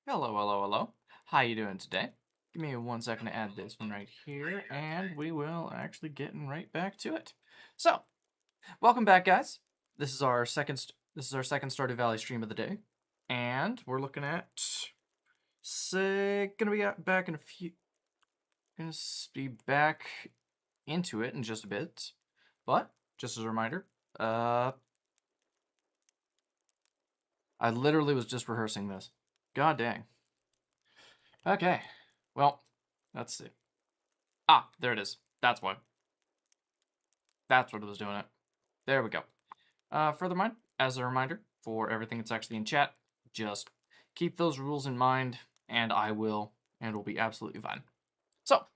Hello, hello, hello. How you doing today? Give me 1 second to add this one right here, and we will actually getting right back to it. So, welcome back, guys. This is our second Stardew Valley stream of the day, and we're looking at gonna be back in a few. Gonna be back into it in just a bit, but just as a reminder, I literally was just rehearsing this. God dang. Okay, well, let's see. Ah, there it is. That's why. That's what it was doing it. There we go. Furthermore, as a reminder, for everything that's actually in chat, just keep those rules in mind, and we'll be absolutely fine. So,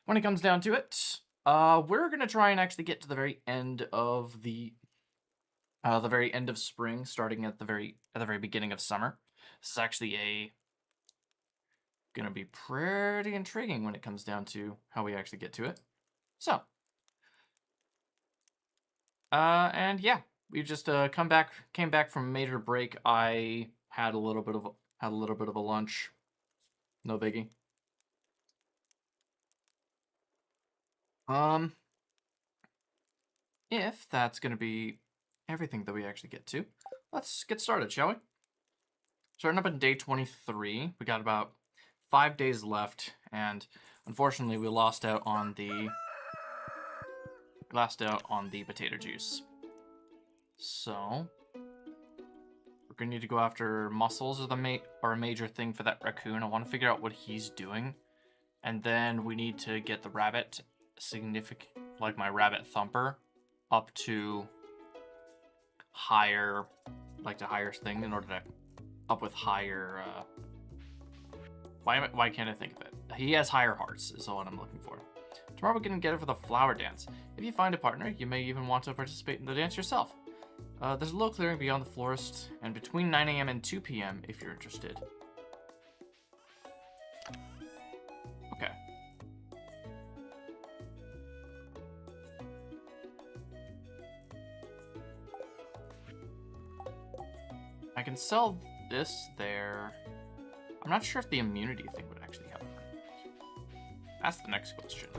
when it comes down to it, we're gonna try and actually get to the very end of the very end of spring, starting at the very beginning of summer. This is actually gonna be pretty intriguing when it comes down to how we actually get to it. So, and yeah, we just came back from a major break. I had a little bit of a lunch. No biggie. Um, if that's gonna be everything that we actually get to, let's get started, shall we? Starting up in day 23, we got about 5 days left, and unfortunately, we lost out on the potato juice. So we're gonna need to go after mussels are a major thing for that raccoon. I want to figure out what he's doing, and then we need to get the rabbit like my rabbit thumper, up to higher, the higher thing in order to up with higher. Why can't I think of it? He has higher hearts is what I'm looking for. Tomorrow we're gonna get it for the flower dance. If you find a partner, you may even want to participate in the dance yourself. There's a little clearing beyond the forest, and between 9 a.m. and 2 p.m. if you're interested. Okay. I can sell this there. I'm not sure if the immunity thing would actually help. That's the next question.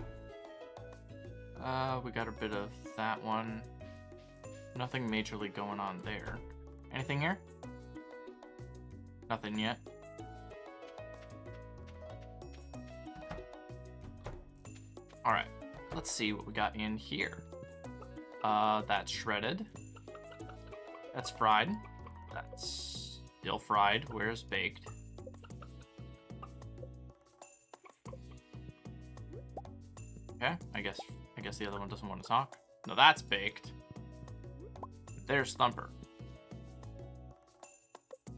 We got a bit of that one. Nothing majorly going on there. Anything here? Nothing yet. Alright, let's see what we got in here. That's shredded. That's fried. That's still fried. Where's baked? Okay, I guess the other one doesn't want to talk. No, that's baked. There's Thumper.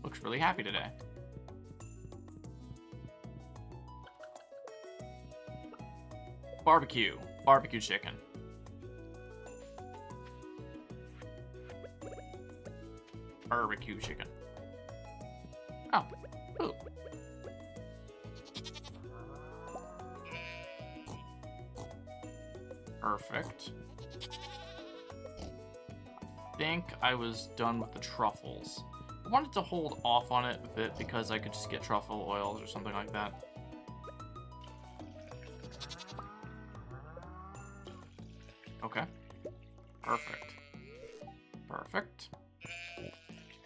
Looks really happy today. Barbecue chicken. Barbecue chicken. Oh, ooh. Perfect. I think I was done with the truffles. I wanted to hold off on it a bit because I could just get truffle oils or something like that. Okay. Perfect. Perfect.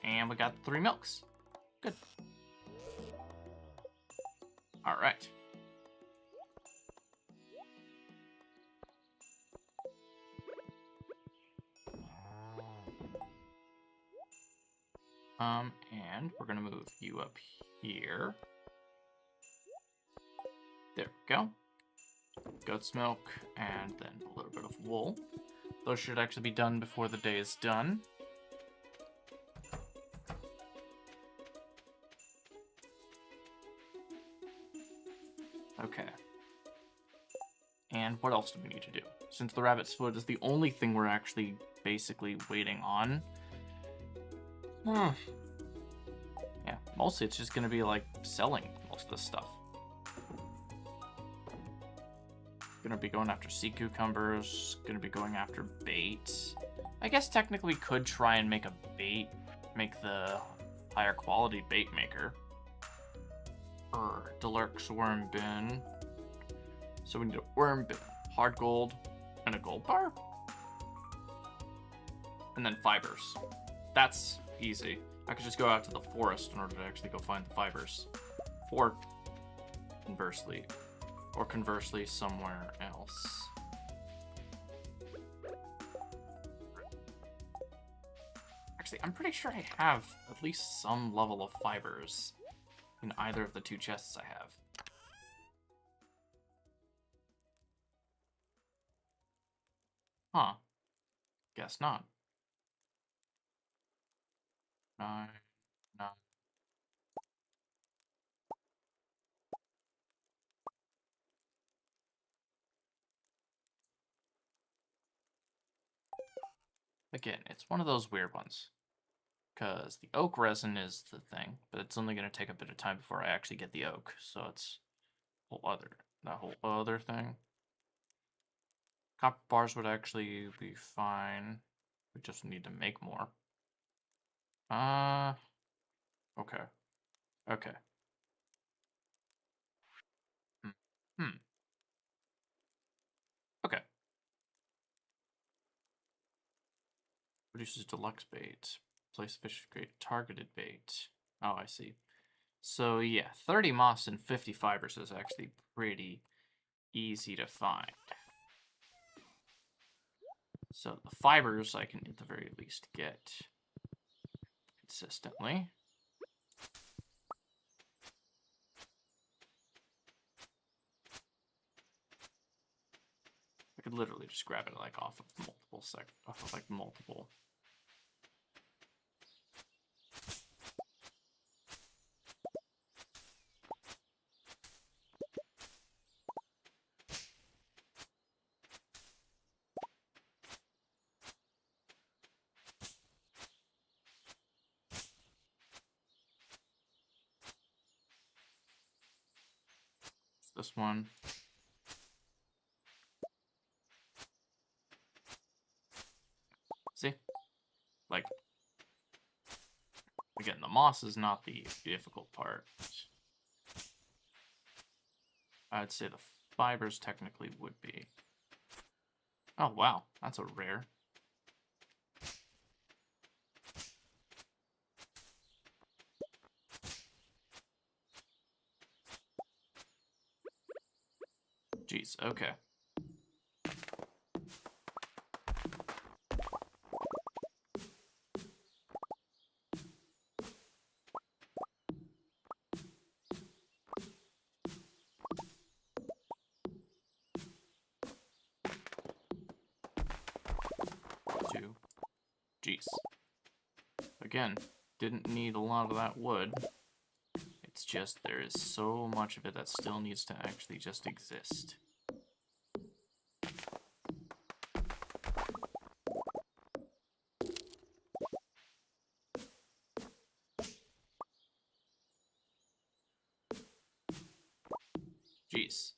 And we got 3 milks. Good. All right. And we're gonna move you up here. There we go. Goat's milk, and then a little bit of wool. Those should actually be done before the day is done. Okay. And what else do we need to do? Since the rabbit's foot is the only thing we're actually basically waiting on. Yeah, mostly it's just gonna be like selling most of this stuff. Gonna be going after sea cucumbers, gonna be going after bait. I guess technically we could try and make the higher quality bait maker. Deluxe worm bin. So we need a worm bin, hard gold, and a gold bar? And then fibers. That's easy. I could just go out to the forest in order to actually go find the fibers. Or conversely somewhere else. Actually, I'm pretty sure I have at least some level of fibers in either of the two chests I have. Huh. Guess not. 9, 9. Again, it's one of those weird ones. Because the oak resin is the thing, but it's only going to take a bit of time before I actually get the oak. So it's that whole other thing. Copper bars would actually be fine. We just need to make more. Okay. Okay. Hmm. Okay. Produces deluxe bait. Place fish grade targeted bait. Oh, I see. So yeah, 30 moss and 50 fibers is actually pretty easy to find. So the fibers I can at the very least get consistently. I could literally just grab it like off of multiple. This one. See? Like, again, the moss is not the difficult part. I'd say the fibers technically would be. Oh, wow. That's a rare. Jeez, okay. Jeez. Again, didn't need a lot of that wood. It's just there is so much of it that still needs to actually just exist. Jeez.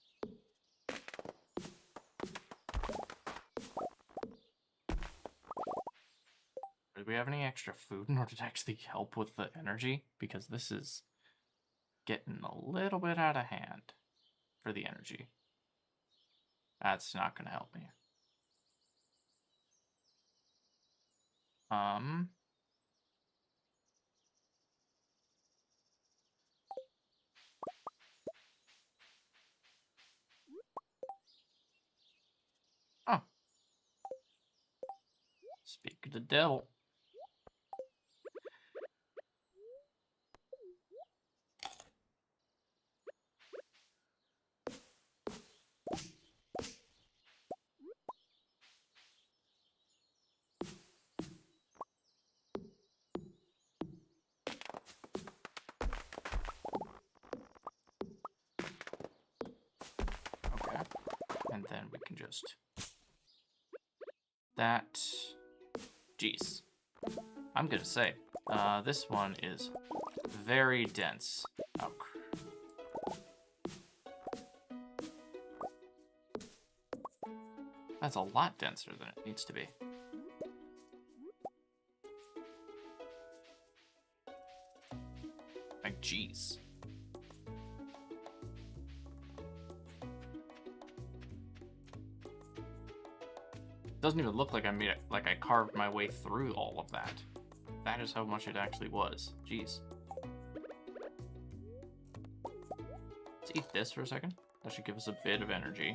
Do we have any extra food in order to actually help with the energy? Because this is getting a little bit out of hand for the energy. That's not going to help me. Oh. Speak of the devil. Okay. And then we can just... That... Jeez. I'm gonna say, this one is very dense. Oh, that's a lot denser than it needs to be. Like, jeez. doesn't even look like I made it, like I carved my way through all of that. That is how much it actually was. Jeez. Let's eat this for a second. That should give us a bit of energy.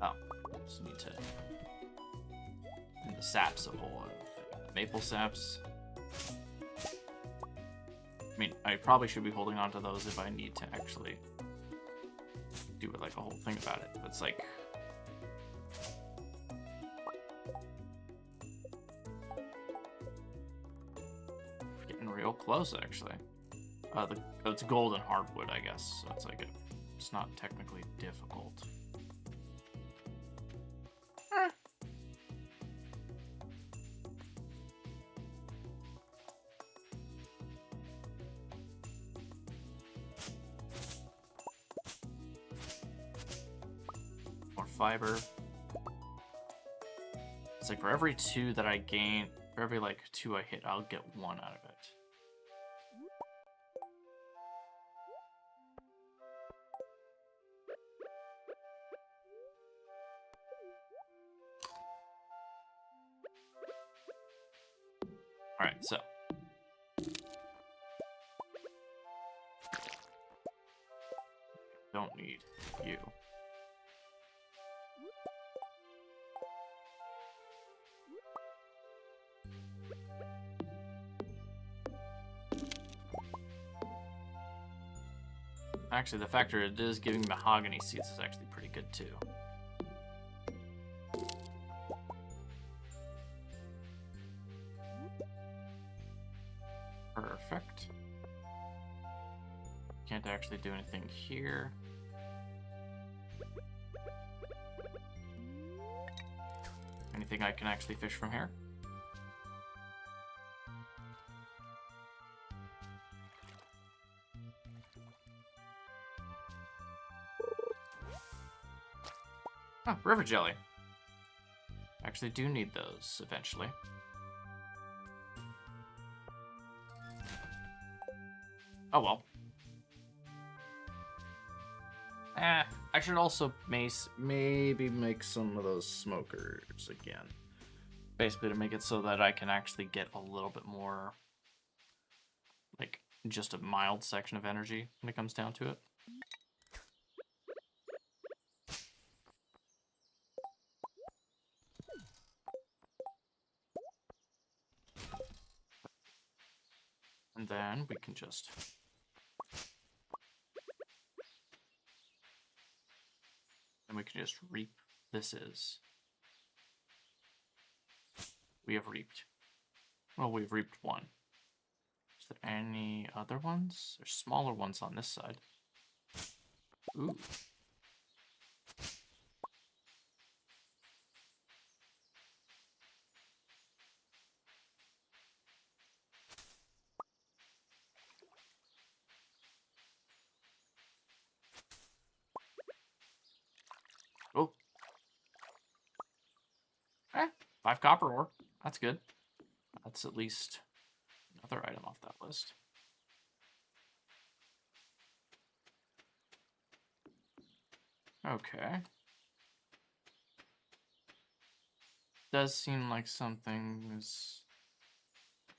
Oh, just need to... And the saps of whole maple saps. I mean, I probably should be holding on to those if I need to actually do like a whole thing about it. But it's like... Getting real close, actually. It's golden hardwood, I guess. So it's like it's not technically difficult. More fiber. It's like for every 2 that I gain, for every like 2 I hit, I'll get 1 out of it. Alright, so. Don't need you. Actually, the fact that it is giving mahogany seeds is actually pretty good too. Perfect. Can't actually do anything here. Anything I can actually fish from here? Oh, river jelly. Actually do need those eventually. Oh well. I should also maybe make some of those smokers again. Basically to make it so that I can actually get a little bit more, like, just a mild section of energy when it comes down to it. And then we can just... And we can just reap. This is... We have reaped. Well, we've reaped 1. Is there any other ones? There's smaller ones on this side. Ooh. Oh. 5 copper ore. That's good. That's at least another item off that list. Okay. Does seem like something is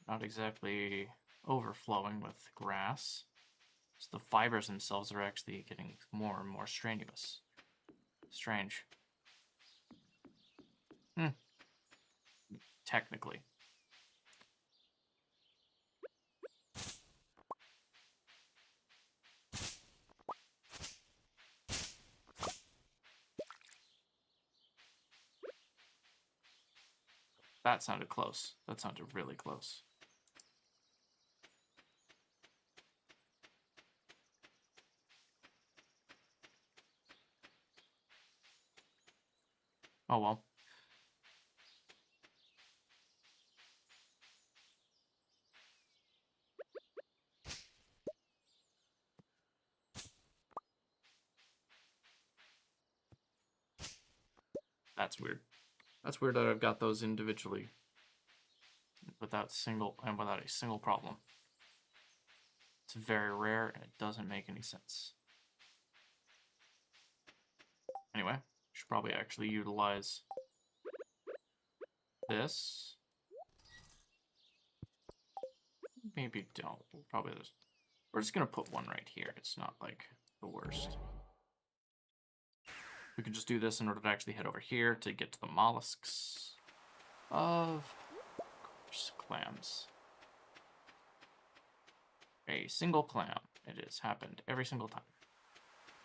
not exactly overflowing with grass. So the fibers themselves are actually getting more and more strenuous. Strange. Technically. That sounded close. That sounded really close. Oh well. That's weird. That's weird that I've got those individually. without a single problem. It's very rare and it doesn't make any sense. Anyway, should probably actually utilize this. Maybe don't. We're just gonna put one right here. It's not like the worst. We can just do this in order to actually head over here to get to the mollusks. Of course, clams. A single clam. It has happened every single time.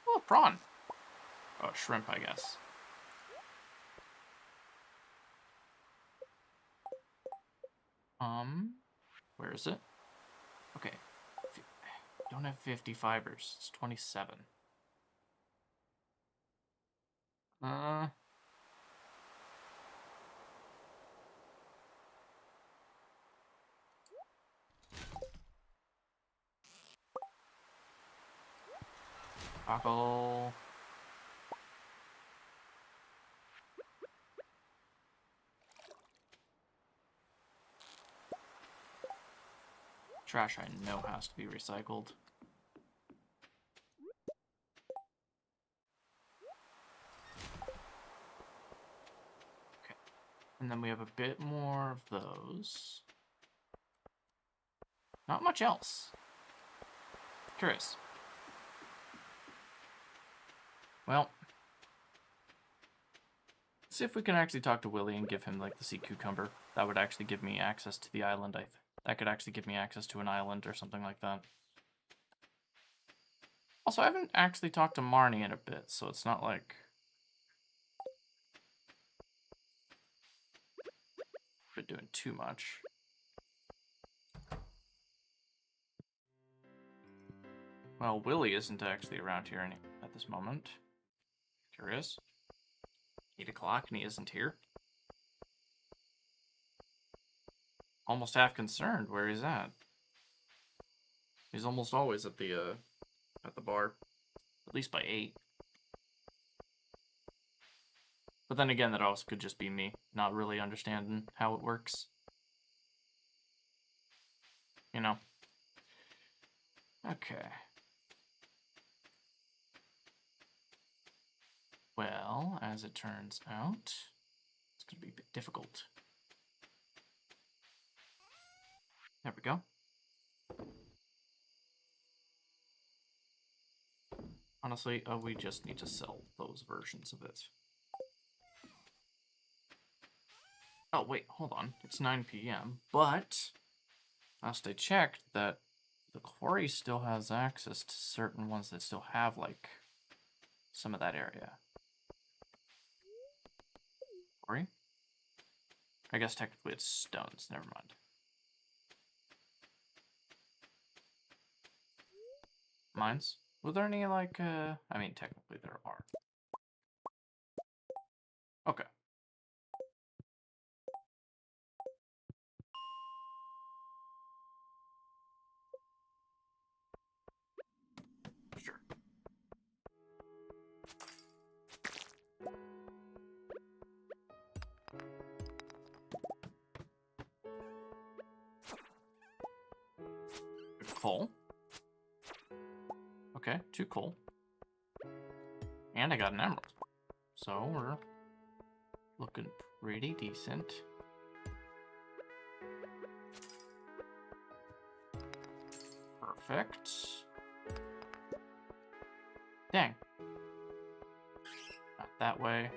Oh, prawn. Oh, shrimp, I guess. Where is it? Okay. Don't have 50 fibers. It's 27. Tackle. Trash I know has to be recycled. Okay. And then we have a bit more of those. Not much else. Curious. Well, see if we can actually talk to Willy and give him, like, the sea cucumber. That would actually give me access to the island, that could actually give me access to an island or something like that. Also, I haven't actually talked to Marnie in a bit, so it's not like... been doing too much. Well, Willy isn't actually around here at this moment. Curious. 8 o'clock and he isn't here. Almost half concerned where he's at. He's almost always at the bar. At least by 8. But then again, that also could just be me not really understanding how it works. You know? Okay. Well, as it turns out, it's going to be a bit difficult. There we go. Honestly, we just need to sell those versions of it. Oh, wait, hold on. It's 9 p.m., but last I checked that the quarry still has access to certain ones that still have, like, some of that area. Quarry? I guess technically it's stones, never mind. Mines? Were there any, like, I mean, technically there are. Okay. Sure. Coal. Okay, 2 coal. And I got an emerald. So we're looking pretty decent. Perfect. Dang. Not that way,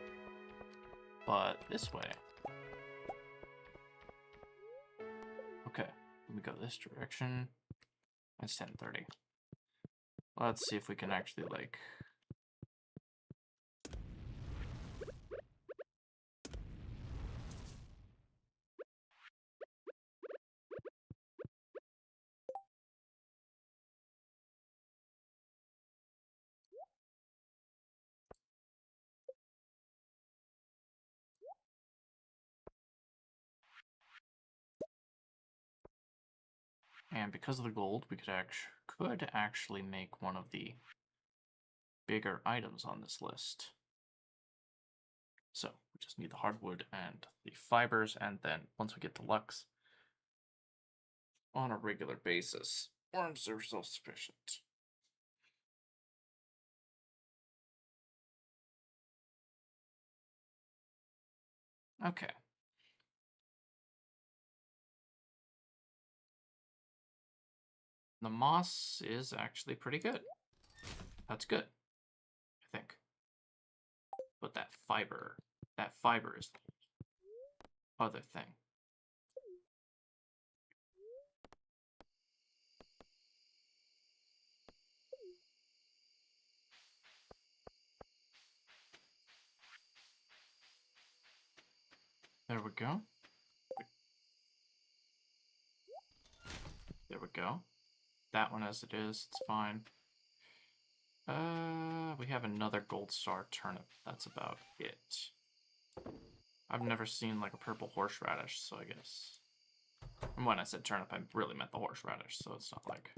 but this way. Okay, let me go this direction. It's 10:30. Let's see if we can actually, like... And because of the gold, we could actually make one of the bigger items on this list. So we just need the hardwood and the fibers, and then once we get deluxe, on a regular basis. Worms are self-sufficient. Okay. The moss is actually pretty good. That's good, I think. But that fiber is the other thing. There we go. There we go. That one as it is, it's fine. We have another gold star turnip. That's about it. I've never seen like a purple horseradish, so I guess. And when I said turnip, I really meant the horseradish, so it's not like.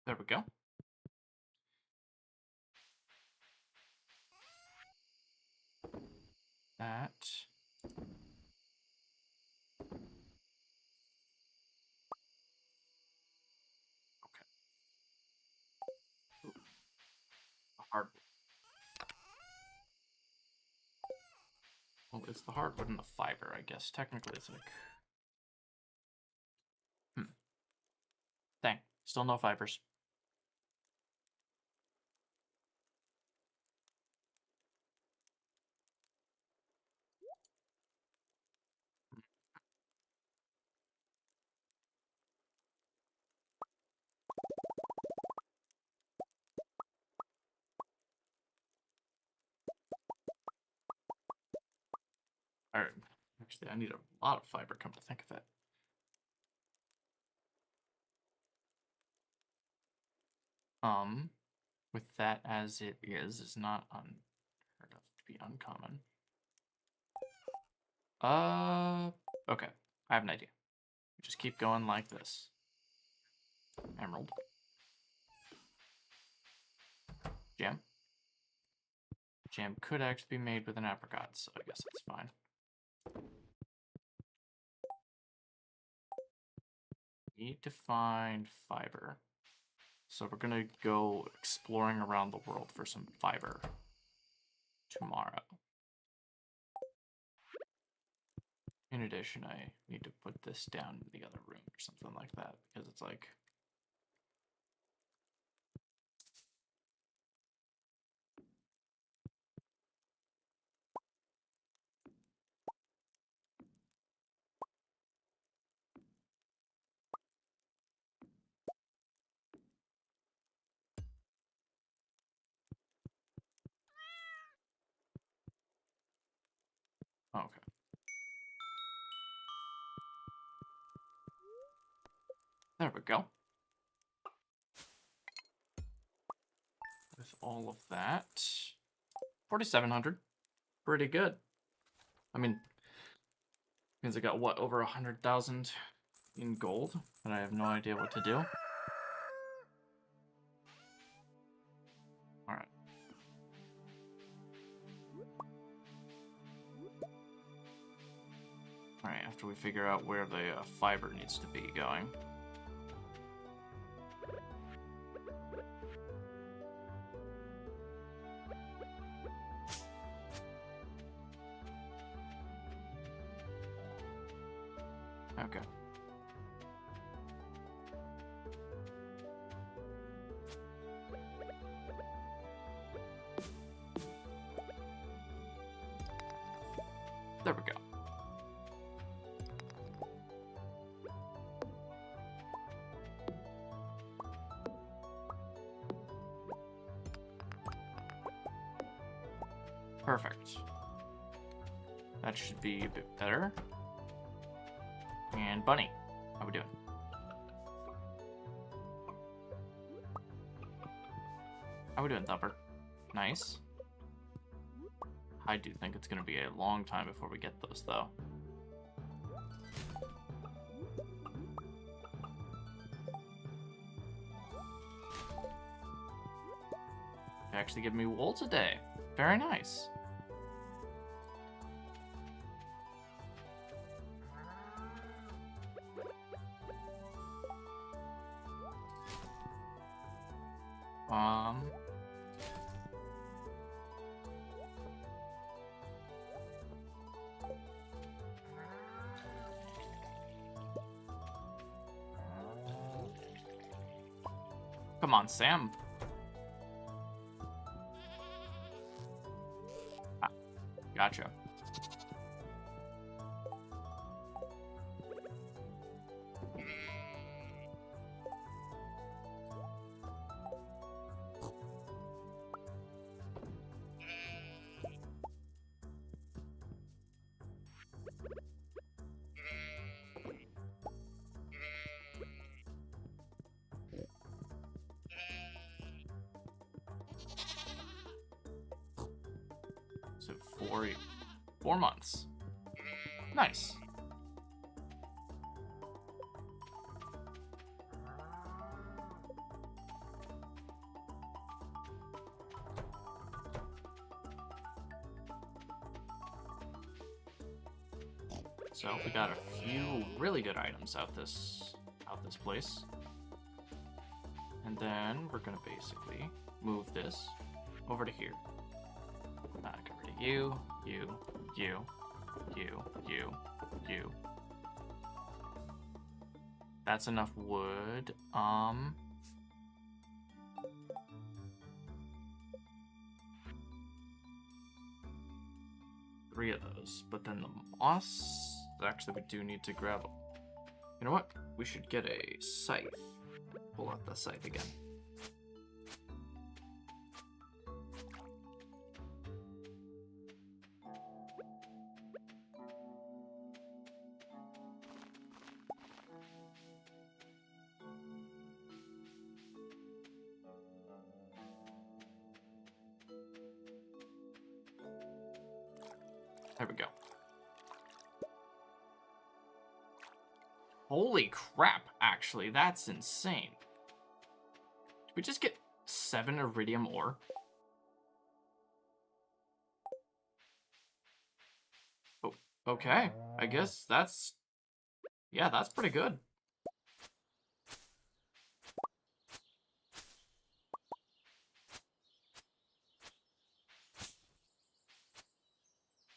There we go. That. Okay. Ooh. The hardwood. Well, it's the hardwood and the fiber, I guess. Technically, it's like. Dang. Still no fibers. Alright. Actually, I need a lot of fiber, come to think of it. With that as it is not unheard of to be uncommon. Okay. I have an idea. Just keep going like this. Emerald. Jam. Jam could actually be made with an apricot, so I guess it's fine. Need to find fiber. So we're gonna go exploring around the world for some fiber tomorrow. In addition, I need to put this down in the other room or something like that, because it's like... Okay. There we go. With all of that, 4,700, pretty good. I mean, means I got what, over 100,000 in gold, but I have no idea what to do. All right. All right. After we figure out where the fiber needs to be going. Okay. There we go. Perfect. That should be a bit better. And Bunny, how we doing? How we doing, Thumper? Nice. I do think it's going to be a long time before we get those, though. They actually give me wool today. Very nice. Come on, Sam. Ah, gotcha. So 4 months. Nice. So we got a few really good items out this place. And then we're gonna basically move this over to here. Get rid of you. That's enough wood. 3 of those. But then the moss, actually we do need to grab. You know what? We should get a scythe. Pull out the scythe again. There we go. Holy crap, actually, that's insane. Did we just get 7 iridium ore? Oh, okay. I guess that's... Yeah, that's pretty good.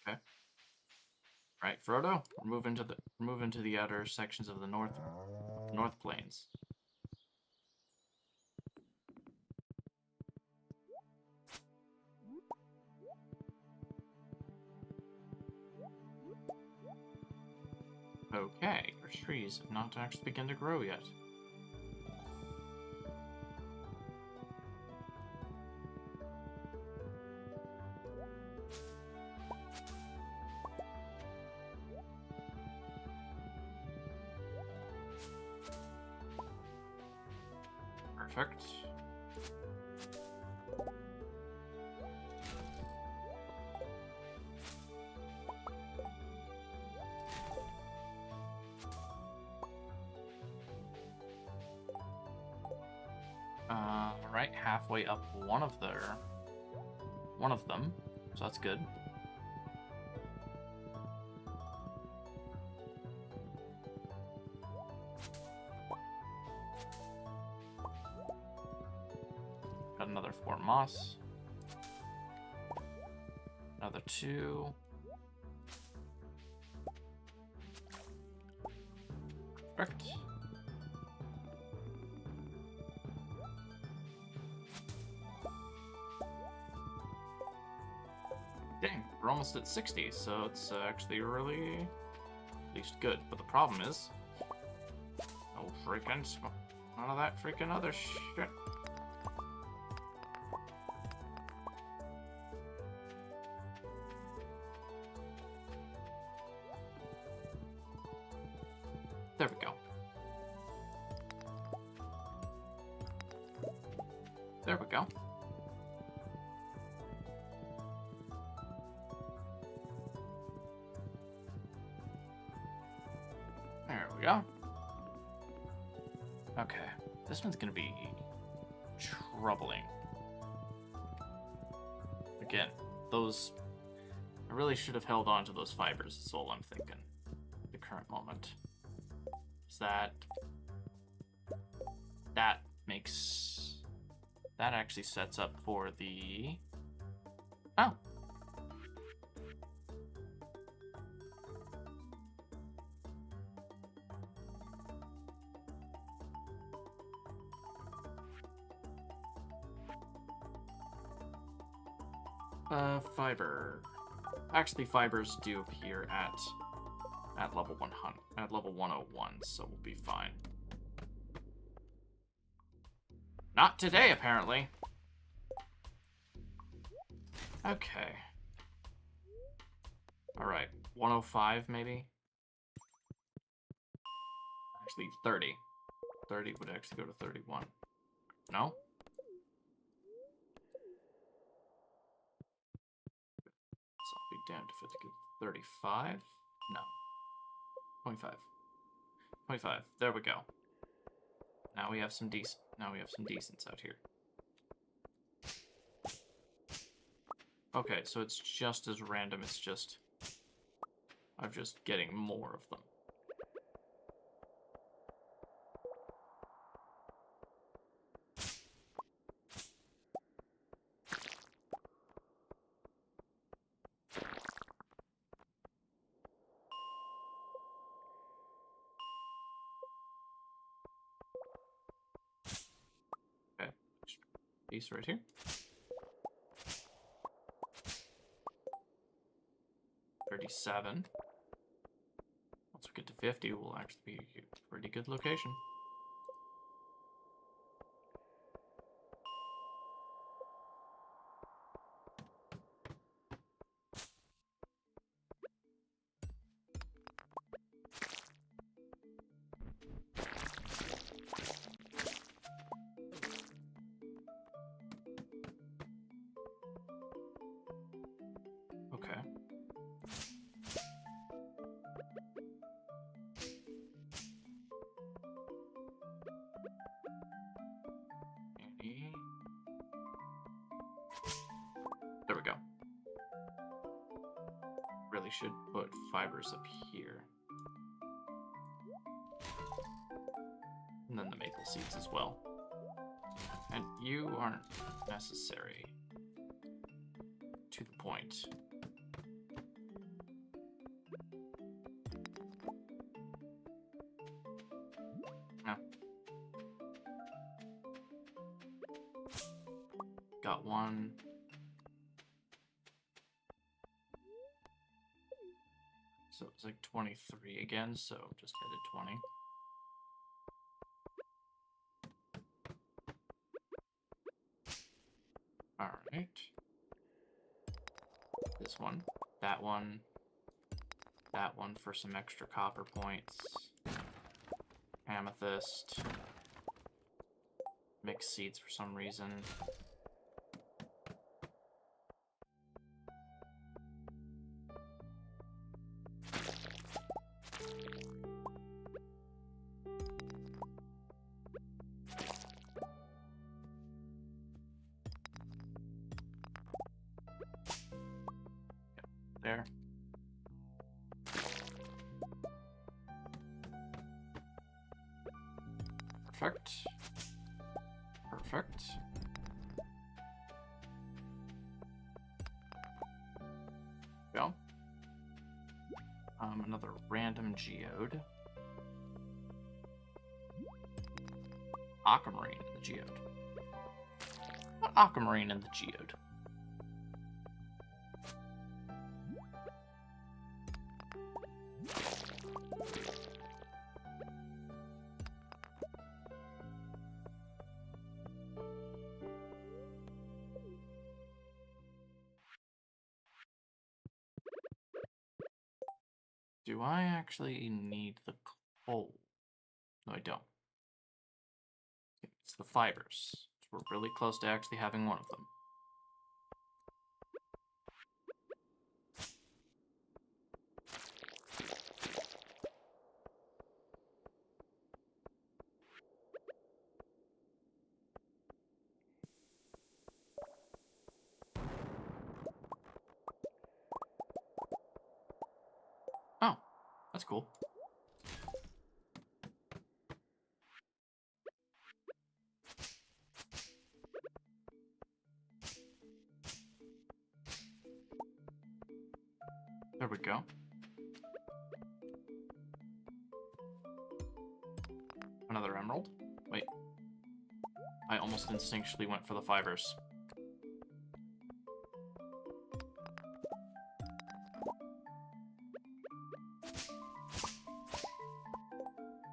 Okay. Right, Frodo, move into the outer sections of the North Plains. Okay, our trees have not actually begun to grow yet. Perfect. Right, halfway up one of them, so that's good. Got another 4 moss. Another 2. Perfect. Dang, we're almost at 60, so it's actually really, at least good. But the problem is, no freaking none of that freaking other shit. There we go. There we go. There we go. Okay, this one's gonna be troubling. again, those... I really should have held on to those fibers, that's all I'm thinking. At the current moment. Is that... That makes... That actually sets up for the... Oh! Fiber. Actually, fibers do appear at level 100, at level 101, so we'll be fine. Not today, apparently. Okay. Alright, 105 maybe? Actually, 30. 30 would actually go to 31. No? So I'll be damned if it's 35? No. 25. 25. There we go. Now we have some decents out here. Okay, so it's just as random, it's just... I'm just getting more of them. Okay, piece right here. $37. Once we get to 50, we'll actually be a pretty good location. Okay. There we go. Really should put fibers up here. And then the maple seeds as well. And you aren't necessary. To the point. No. Got one. So it's like 23 again, so just hit a 20. Alright. This one, that one for some extra copper points. Amethyst. Mixed seeds for some reason. There. Perfect. Perfect. Go. Another random geode. Aquamarine in the geode. What aquamarine in the geode? Do I actually need the coal? No, I don't. It's the fibers. We're really close to actually having one of them. That's cool. There we go. Another emerald. Wait. I almost instinctually went for the fibers.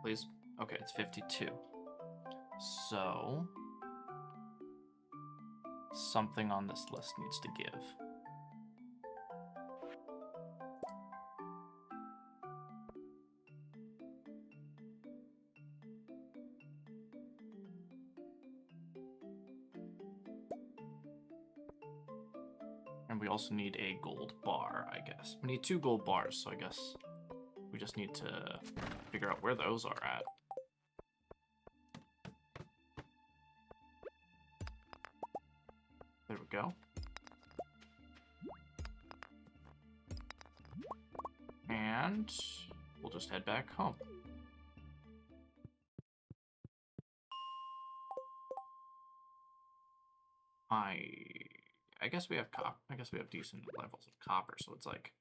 Please. Okay, it's 52. So something on this list needs to give. And we also need a gold bar, I guess. We need 2 gold bars, so I guess we just need to figure out where those are at. There we go. And we'll just head back home. I guess we have decent levels of copper, so it's like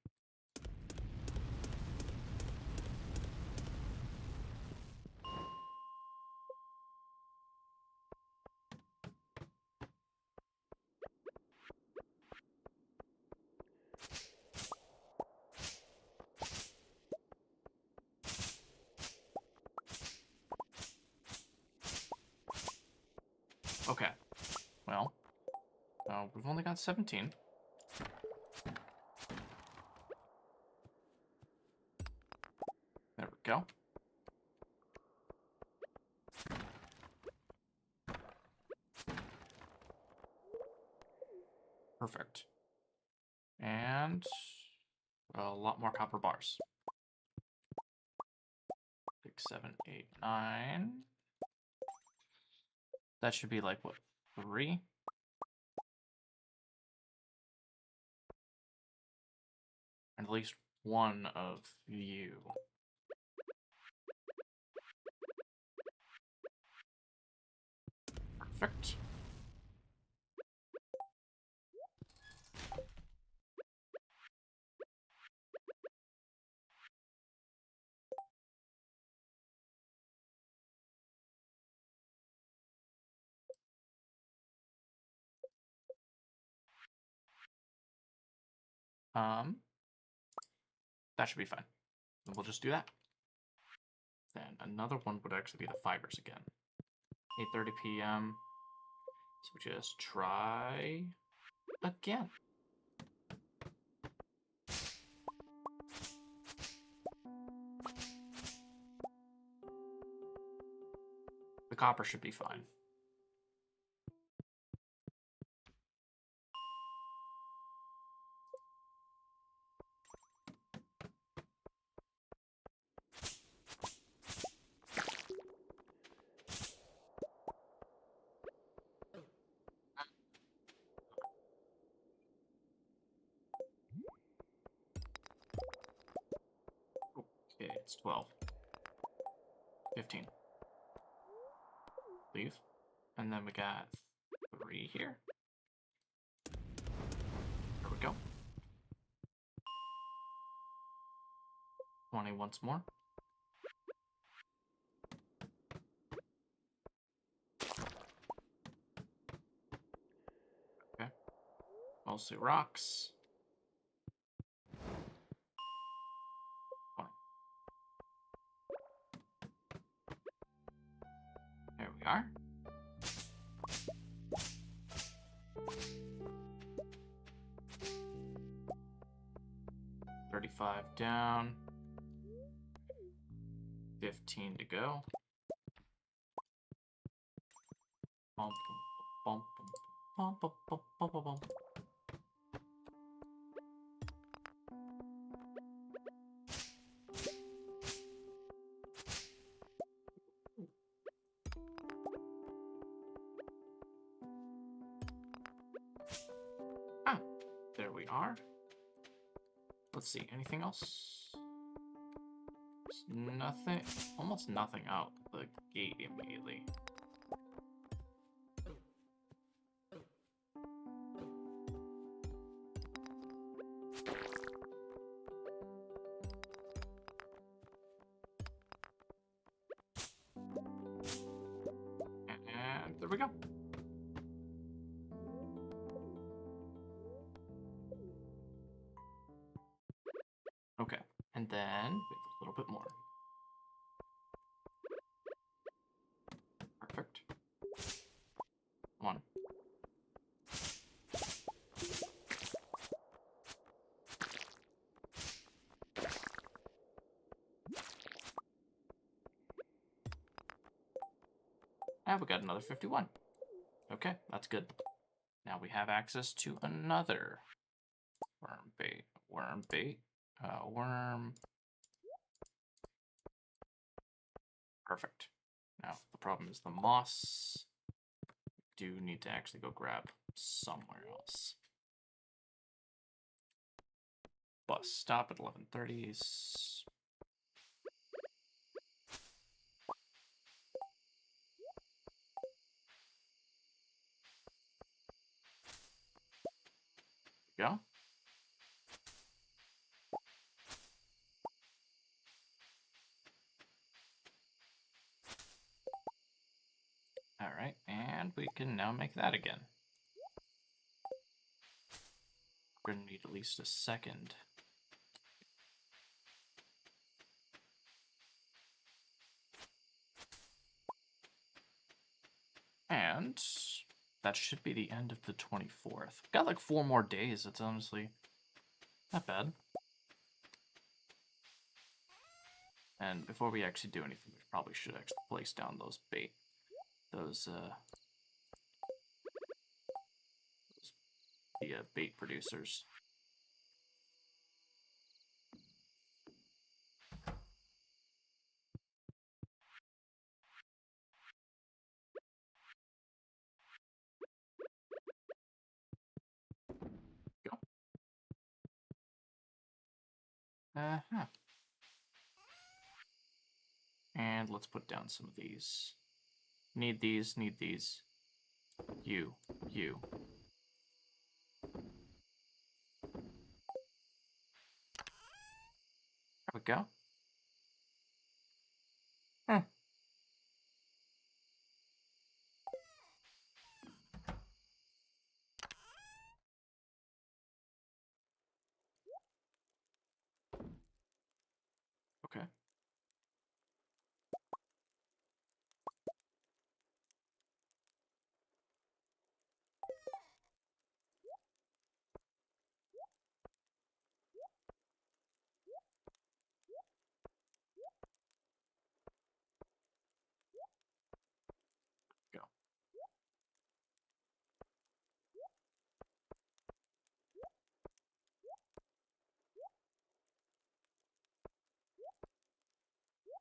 okay. Well, we've only got 17. There we go. Perfect. And a lot more copper bars. 6, 7, 8, 9. That should be like, what, 3? And at least one of you. Perfect. That should be fine. And we'll just do that. Then another one would actually be the fibers again. 8:30 p.m. So just try again. The copper should be fine. Okay, it's 12. 15. Leave. And then we got 3 here. There we go. 20 once more. Okay. Mostly rocks. 20. There we are. $35 down. 15 to go. Bump, bump, bump, bump, bump, bump, bump, bump. Ah, there we are. Let's see, anything else? Nothing, almost nothing out the gate immediately. And there we go. Okay, and then we have a little bit more. Perfect. One. And we got another 51. Okay, that's good. Now we have access to another worm bait. Worm. Perfect. Now, the problem is the moss. Do need to actually go grab somewhere else. Bus stop at 11:30s. Go. All right, and we can now make that again. We're gonna need at least a second. And that should be the end of the 24th. Got like 4 more days. It's honestly not bad. And before we actually do anything, we probably should actually place down those bait. Those bait producers. Go. Uh-huh. And let's put down some of these. Need these, need these. You. There we go. Okay. Go.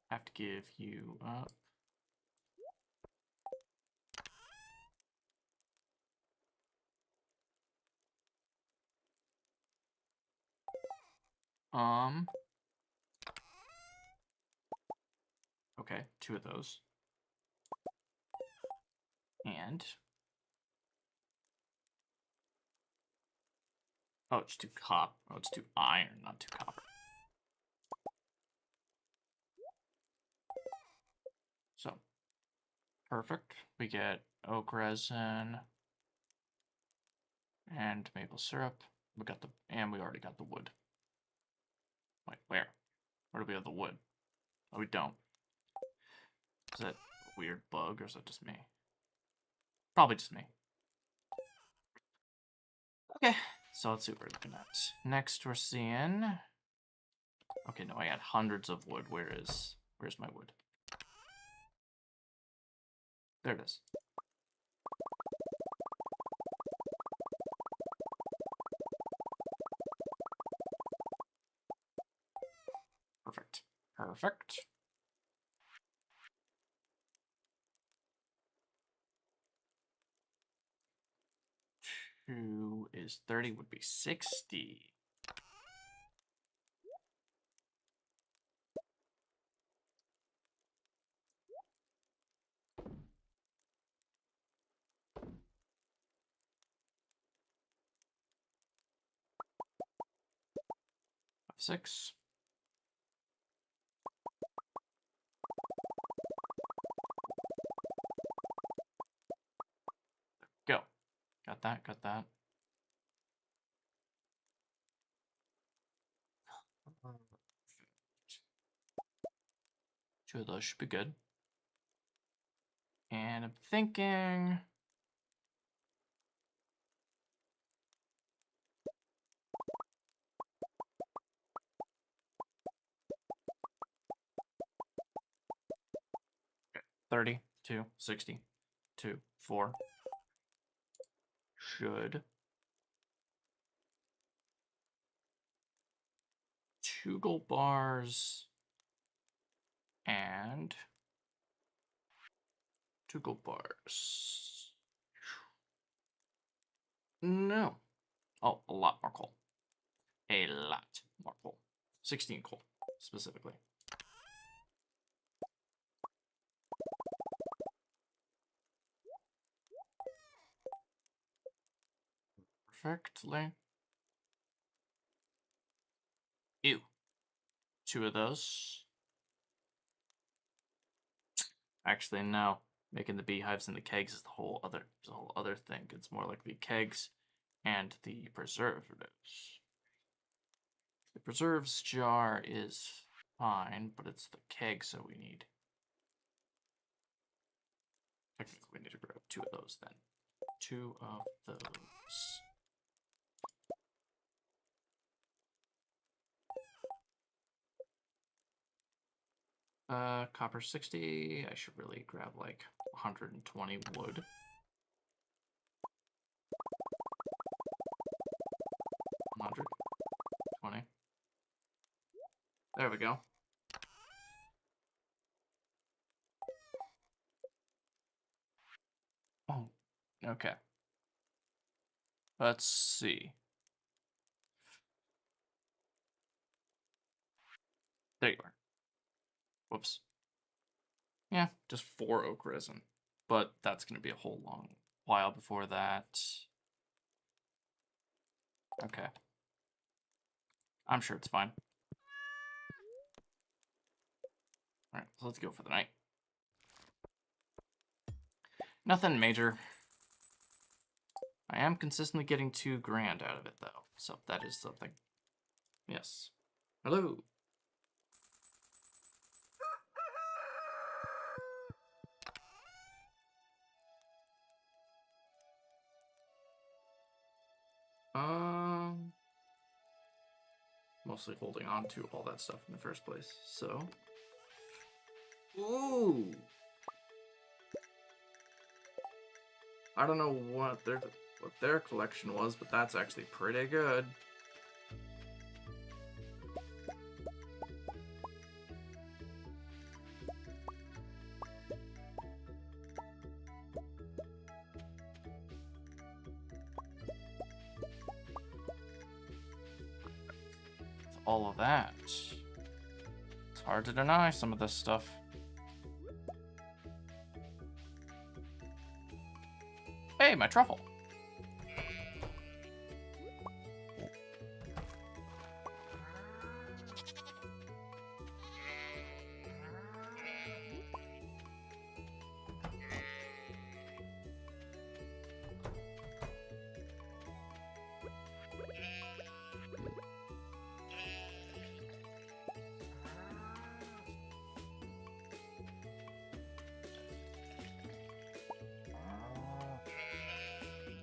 Have to give you up. Okay, 2 of those. And oh, it's 2 copper. Oh, it's 2 iron, not 2 copper. So perfect. We get oak resin and maple syrup. We already got the wood. Wait, where? Where do we have the wood? Oh, we don't. Is that a weird bug, or is that just me? Probably just me. Okay, so let's see what we're looking at. Next, we're seeing... Okay, no, I had hundreds of wood. Where's my wood? There it is. Perfect. Perfect. 2 is 30, would be 60. 6. Go. Got that, got that. Two of those should be good. And I'm thinking... Okay. 30, 2, 60, 2, 4. Should. 2 gold bars. And 2 gold bars. No. Oh, a lot more coal. A lot more coal. 16 coal, specifically. Perfectly. Ew. 2 of those. Actually, no. Making the beehives and the kegs is the whole other thing. It's more like the kegs and the preserves. The preserves jar is fine, but it's the keg, so we need... Technically, we need to grab 2 of those then. 2 of those. Copper 60. I should really grab like 120 wood. 120. There we go. Oh, okay. Let's see. There you are. Whoops. Yeah, just 4 oak resin. But that's going to be a whole long while before that. Okay. I'm sure it's fine. Alright, so let's go for the night. Nothing major. I am consistently getting 2 grand out of it, though. So that is something. Yes. Hello. Mostly holding on to all that stuff in the first place, so. Ooh! I don't know what their collection was, but that's actually pretty good. All of that. It's hard to deny some of this stuff. Hey, my truffle.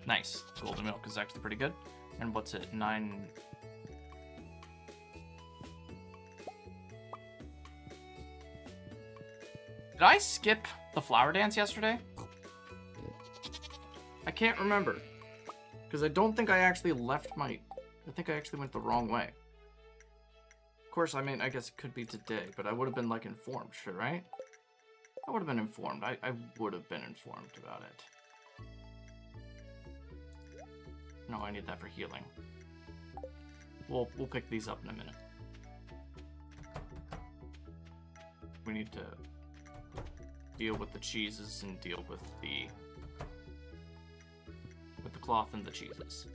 Nice. Golden milk is actually pretty good. And what's it? 9... Did I skip the flower dance yesterday? I can't remember. Because I don't think I actually left my... I think I actually went the wrong way. Of course, I mean, I guess it could be today, but I would have been, like, informed, sure, right? I would have been informed. I would have been informed about it. No, I need that for healing. We'll pick these up in a minute. We need to deal with the cheeses and deal with the cloth and the cheeses.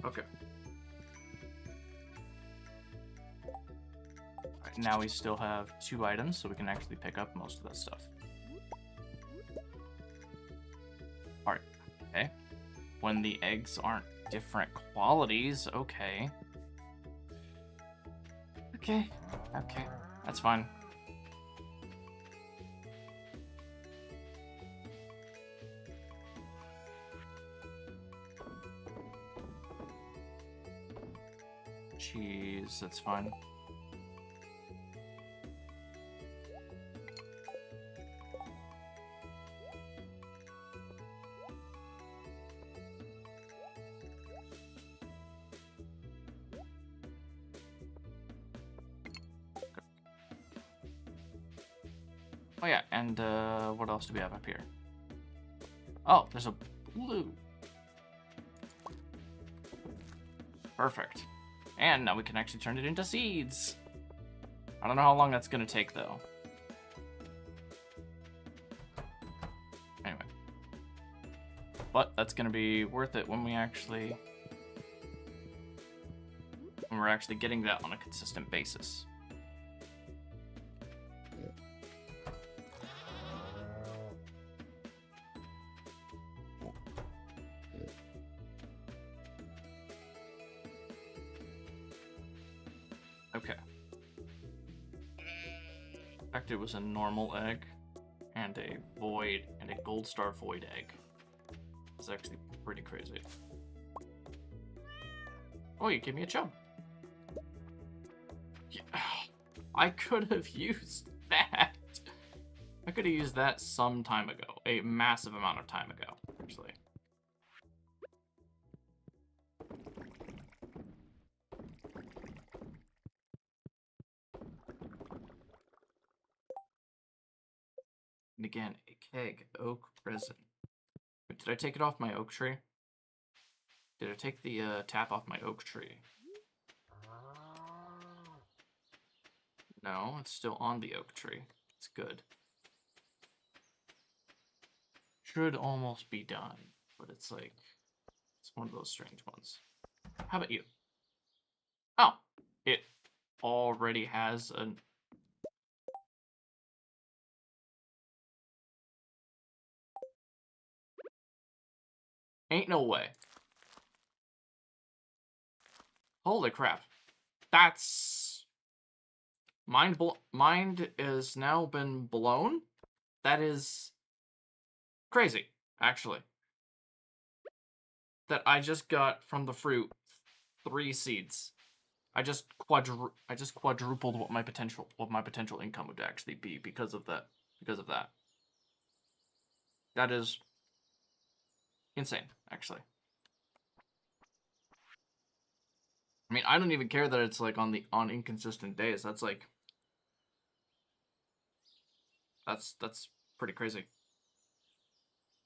Okay. Right, now we still have 2 items, so we can actually pick up most of that stuff. Alright. Okay. When the eggs aren't different qualities, okay. Okay. Okay. That's fine. Cheese, that's fine. Oh yeah, and what else do we have up here? Oh, there's a blue. Perfect. And now we can actually turn it into seeds. I don't know how long that's going to take, though. Anyway. But that's going to be worth it when we're actually getting that on a consistent basis. Okay. In fact, it was a normal egg and a void and a gold star void egg. It's actually pretty crazy. Oh, you gave me a chub. Yeah, I could have used that. I could have used that some time ago. A massive amount of time ago, actually. And again, a keg, oak resin. Wait, did I take it off my oak tree? Did I take the tap off my oak tree? No, it's still on the oak tree. It's good. Should almost be done, but it's like, it's one of those strange ones. How about you? Oh, it already has an... Ain't no way. Holy crap. That's... Mind has now been blown? That is crazy, actually. That I just got from the fruit 3 seeds. I just quadrupled what my potential income would actually be because of that. That is insane, actually. I mean, I don't even care that it's like on inconsistent days. That's like that's pretty crazy.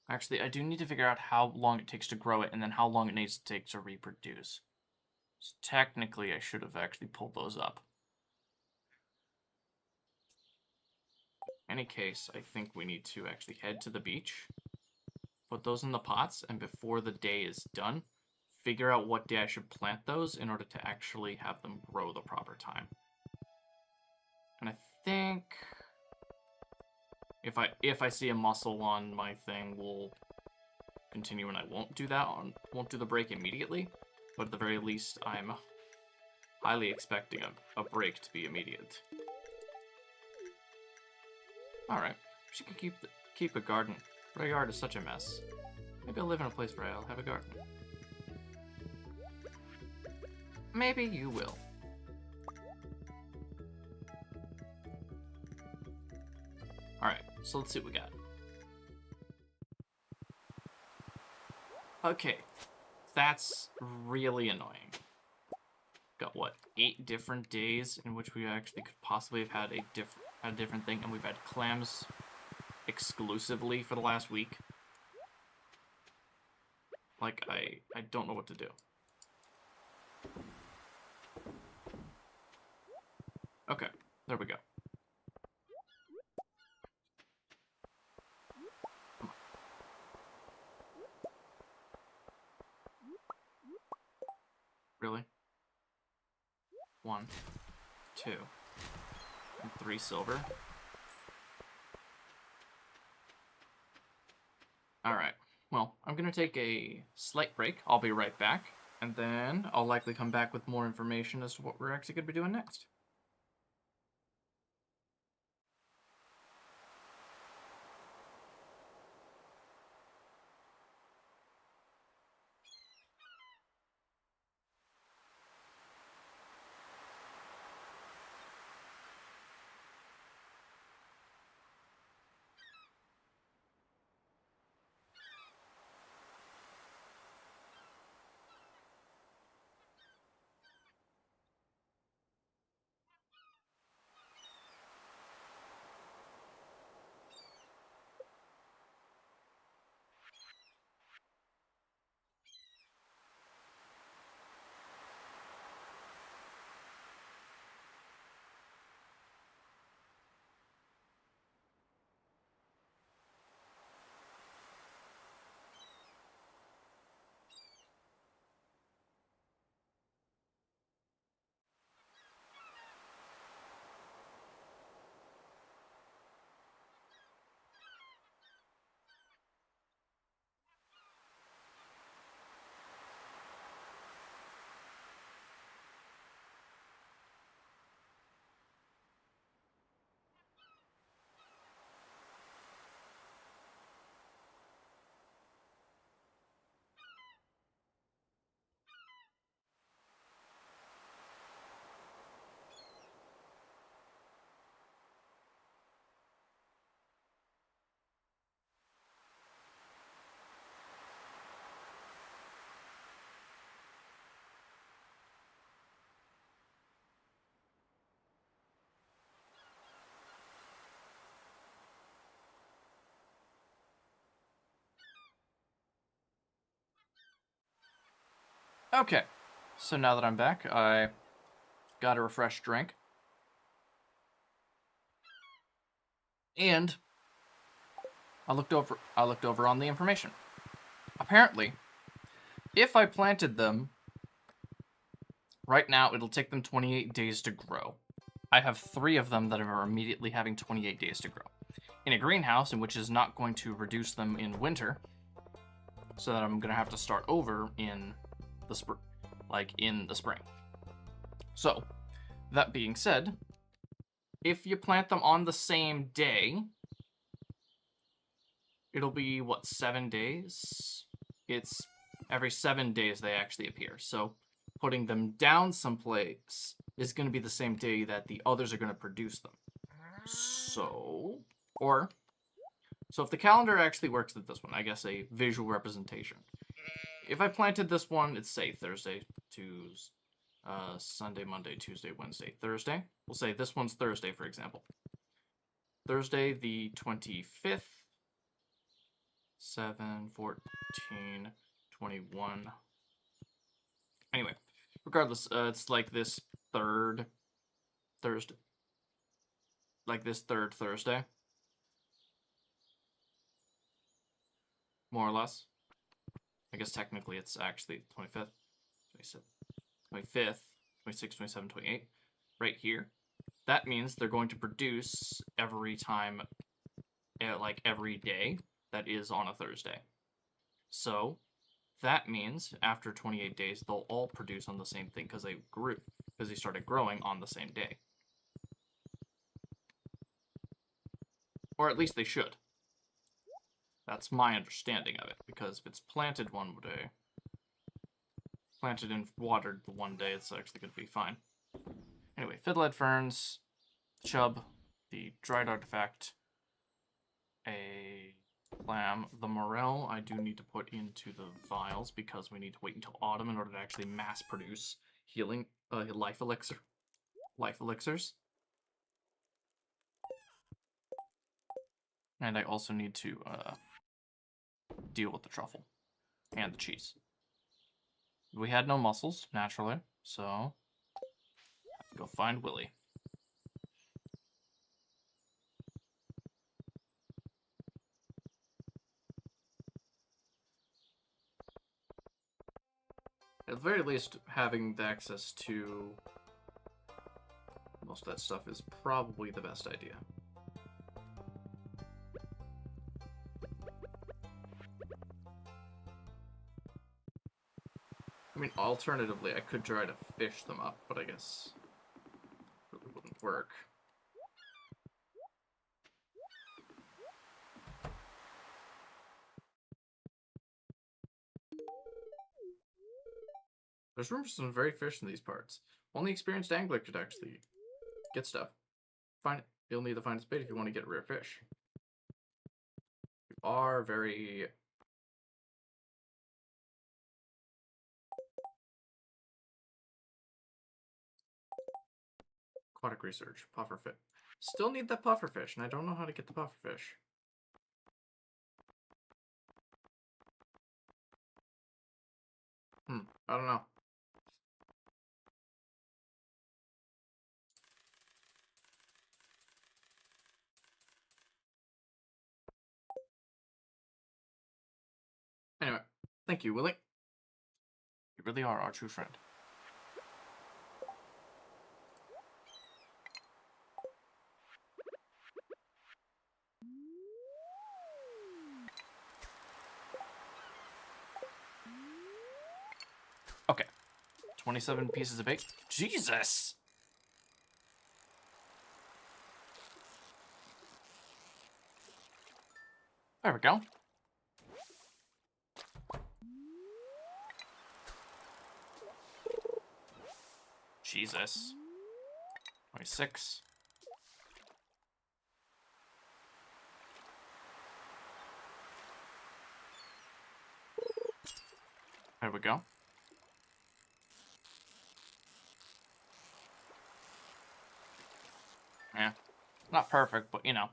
Actually, I do need to figure out how long it takes to grow it and then how long it needs to take to reproduce. So technically, I should have actually pulled those up. In any case, I think we need to actually head to the beach, put those in the pots, and before the day is done, figure out what day I should plant those in order to actually have them grow the proper time. And I think if I see a mussel on my thing, we'll continue, and I won't do the break immediately. But at the very least, I'm highly expecting a break to be immediate. All right, she can keep a garden. But our yard is such a mess. Maybe I'll live in a place where I'll have a garden. Maybe you will. Alright, so let's see what we got. Okay, that's really annoying. Got what, 8 different days in which we actually could possibly have had a different thing, and we've had clams exclusively for the last week. Like, I don't know what to do. Okay, there we go. 1, 2, and 3 silver. Alright, well, I'm going to take a slight break. I'll be right back, and then I'll likely come back with more information as to what we're actually going to be doing next. Okay, so now that I'm back, I got a refreshed drink. And I looked over on the information. Apparently, if I planted them right now, it'll take them 28 days to grow. I have 3 of them that are immediately having 28 days to grow. In a greenhouse, in which is not going to reduce them in winter, so that I'm going to have to start over in the spring. So, that being said, if you plant them on the same day, it'll be, what, 7 days? It's every 7 days they actually appear. So putting them down someplace is going to be the same day that the others are going to produce them. So if the calendar actually works with this one, I guess a visual representation. If I planted this one, it's say Thursday, Tuesday, Sunday, Monday, Tuesday, Wednesday, Thursday. We'll say this one's Thursday, for example. Thursday the 25th, 7, 14, 21. Anyway, regardless, it's like this third Thursday. Like this third Thursday. More or less. I guess technically it's actually 25th, 25th, 26th, 27th, 28th. Right here. That means they're going to produce every time, like every day that is on a Thursday. So that means after 28 days, they'll all produce on the same thing because they started growing on the same day. Or at least they should. That's my understanding of it, because if it's planted one day, planted and watered the one day, it's actually going to be fine. Anyway, fiddlehead ferns, chub, the dried artifact, a clam, the morel I do need to put into the vials because we need to wait until autumn in order to actually mass produce healing life elixirs. And I also need to deal with the truffle and the cheese. We had no mussels, naturally, so go find Willy. At the very least, having the access to most of that stuff is probably the best idea. I mean, alternatively, I could try to fish them up, but I guess it really wouldn't work. There's room for some very fish in these parts. Only experienced angler could actually get stuff. You'll need to find its bait if you want to get rare fish. You are very... Aquatic research. Pufferfish. Still need that pufferfish, and I don't know how to get the pufferfish. I don't know. Anyway, thank you, Willie. You really are our true friend. Okay. 27 pieces of bait. Jesus! There we go. Jesus. 26. There we go. Yeah. Not perfect, but you know.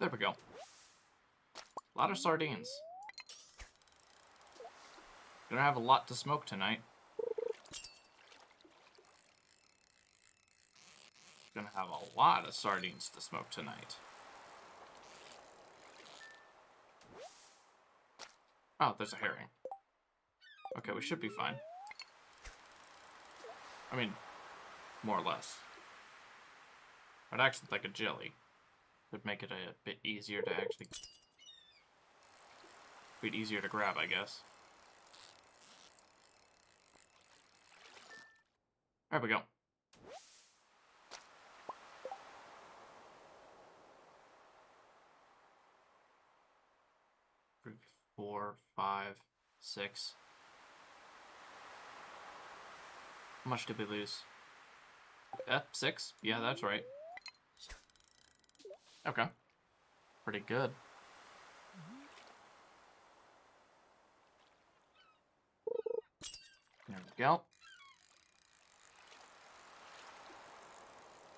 There we go. A lot of sardines. Gonna have a lot to smoke tonight. Gonna have a lot of sardines to smoke tonight. Oh, there's a herring. Okay, we should be fine. I mean, more or less. I'd actually like a jelly. Would make it a bit easier to actually... a bit easier to grab, I guess. There we go. Three, 4, 5, 6. How much did we lose? 6? Yeah, that's right. Okay. Pretty good. There we go.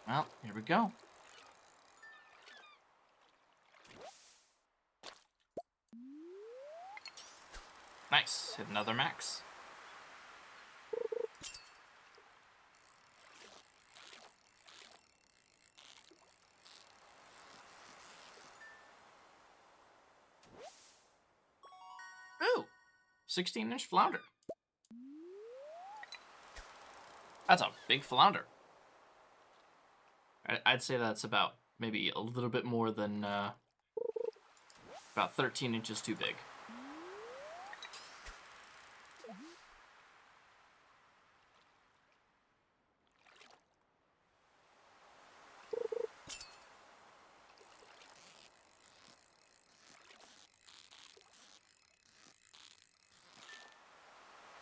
Well, here we go. Nice. Hit another max. Ooh! 16-inch flounder. That's a big flounder. I'd say that's about maybe a little bit more than about 13 inches too big.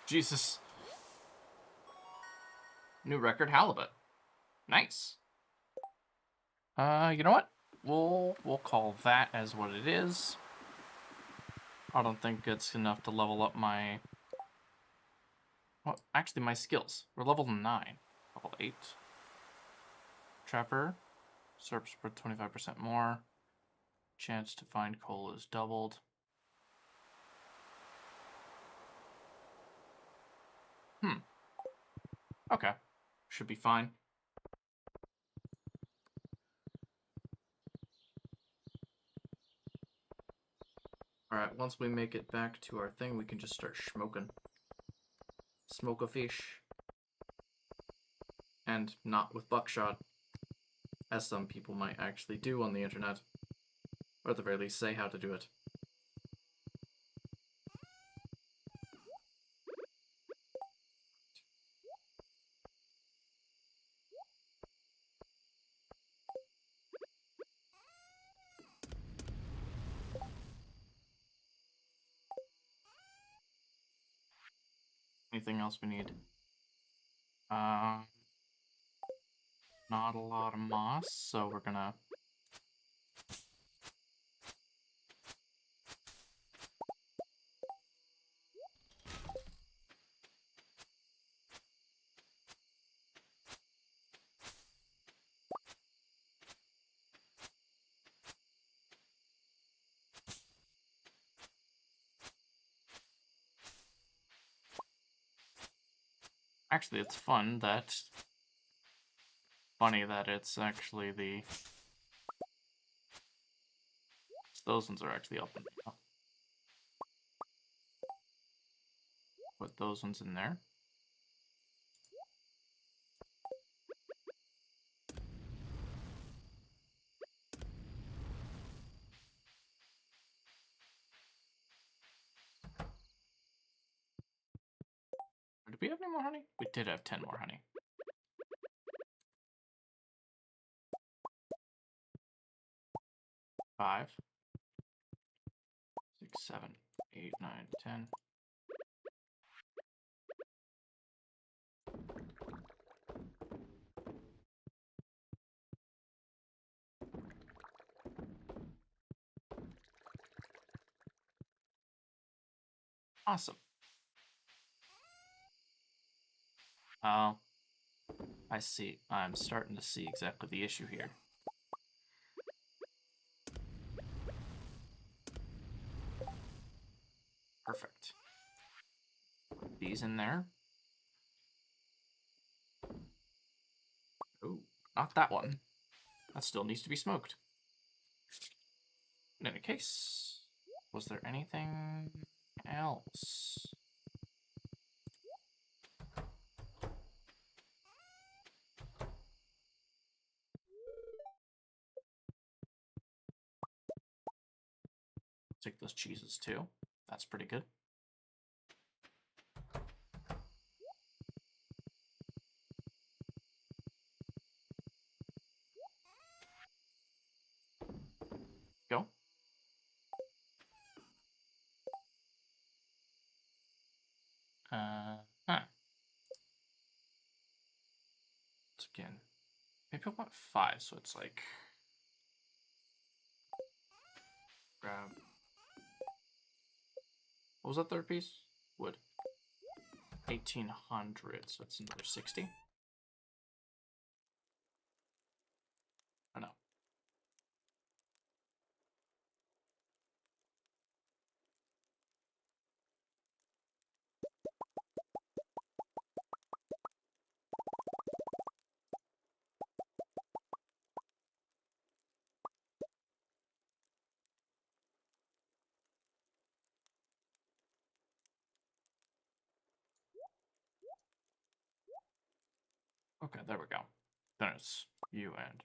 Jesus. New record halibut. Nice. You know what? We'll call that as what it is. I don't think it's enough to level up my... Well, actually, my skills. We're level 9. Level 8. Trapper. Serps for 25% more. Chance to find coal is doubled. Should be fine. Alright, once we make it back to our thing, we can just start smoking. Smoke a fish. And not with buckshot, as some people might actually do on the internet. Or at the very least, say how to do it. Anything else we need? Not a lot of moss, so we're gonna... Actually, it's funny that it's actually the... Those ones are actually up and down. Put those ones in there. Did we have any more honey? We did have 10 more honey. 5, 6, 7, 8, 9, 10. Awesome. Oh, I see. I'm starting to see exactly the issue here. Perfect. Put these in there. Oh, not that one. That still needs to be smoked. In any case, was there anything else? Take those cheeses too. That's pretty good. Go. Huh. It's again. Maybe I want 5, so it's like... Grab... What was that third piece? Wood. 1,800, so it's another 60. Oh no. Okay, there we go. Then it's you and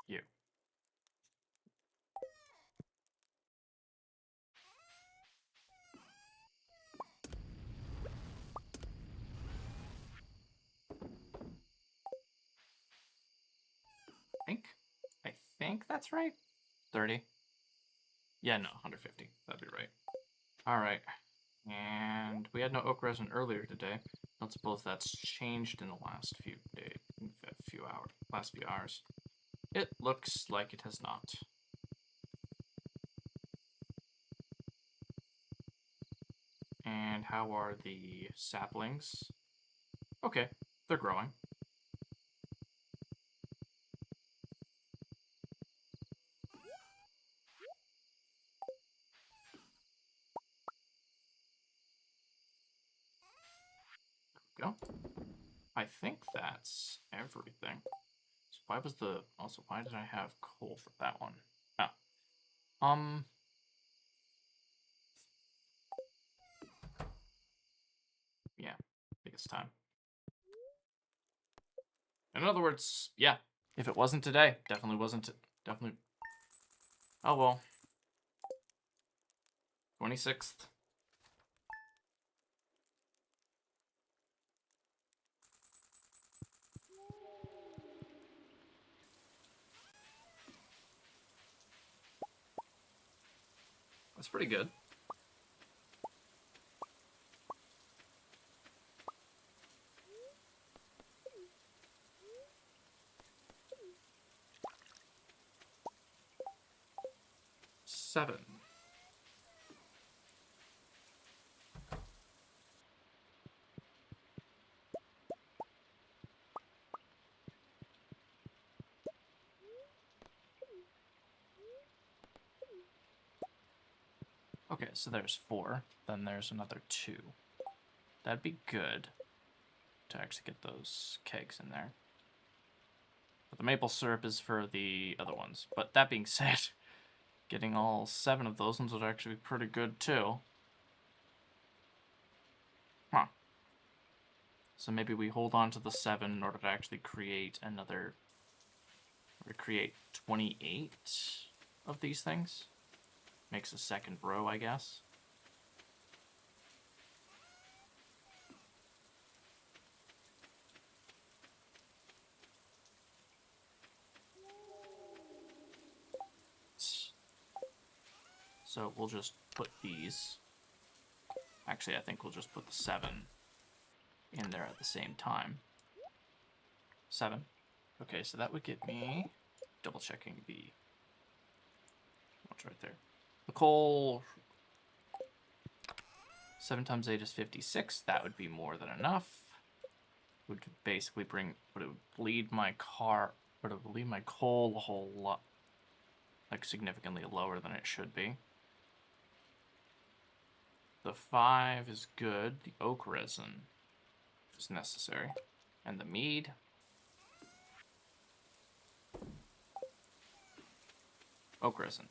you. I think that's right. 30. Yeah, no, 150. That'd be right. All right. And we had no oak resin earlier today. Don't suppose that's changed in the last few days, last few hours. It looks like it has not. And how are the saplings? Okay, they're growing. There we go. I think that's everything. So why was the... Also, why did I have coal for that one? Oh. Yeah, I think it's time. In other words, yeah. If it wasn't today, definitely wasn't... Definitely... Oh, well. 26th. That's pretty good. Seven. Okay, so there's 4. Then there's another 2. That'd be good to actually get those kegs in there. But the maple syrup is for the other ones. But that being said, getting all 7 of those ones would actually be pretty good too. Huh. So maybe we hold on to the 7 in order to actually create another... Or create 28 of these things. Makes a second row, I guess. So we'll just put these... Actually, I think we'll just put the 7 in there at the same time. 7. Okay, so that would get me... Double checking the... What's right there? The coal... 7 times 8 is 56. That would be more than enough. Would basically bring... But it would bleed my car... But it would leave my coal a whole lot... Like, significantly lower than it should be. The 5 is good. The oak resin is necessary. And the mead... Oak resin.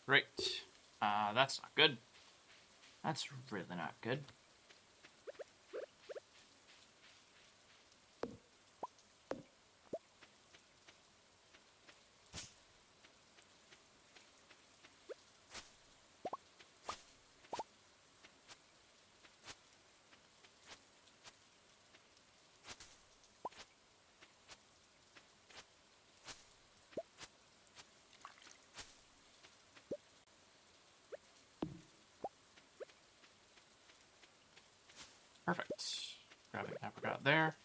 Great. That's not good. That's really not good. Perfect. Grabbing apricot there.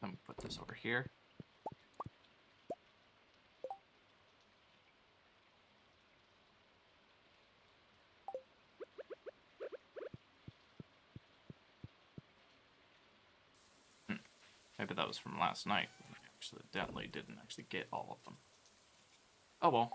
Let me put this over here. Maybe that was from last night. I accidentally didn't actually get all of them. Oh well.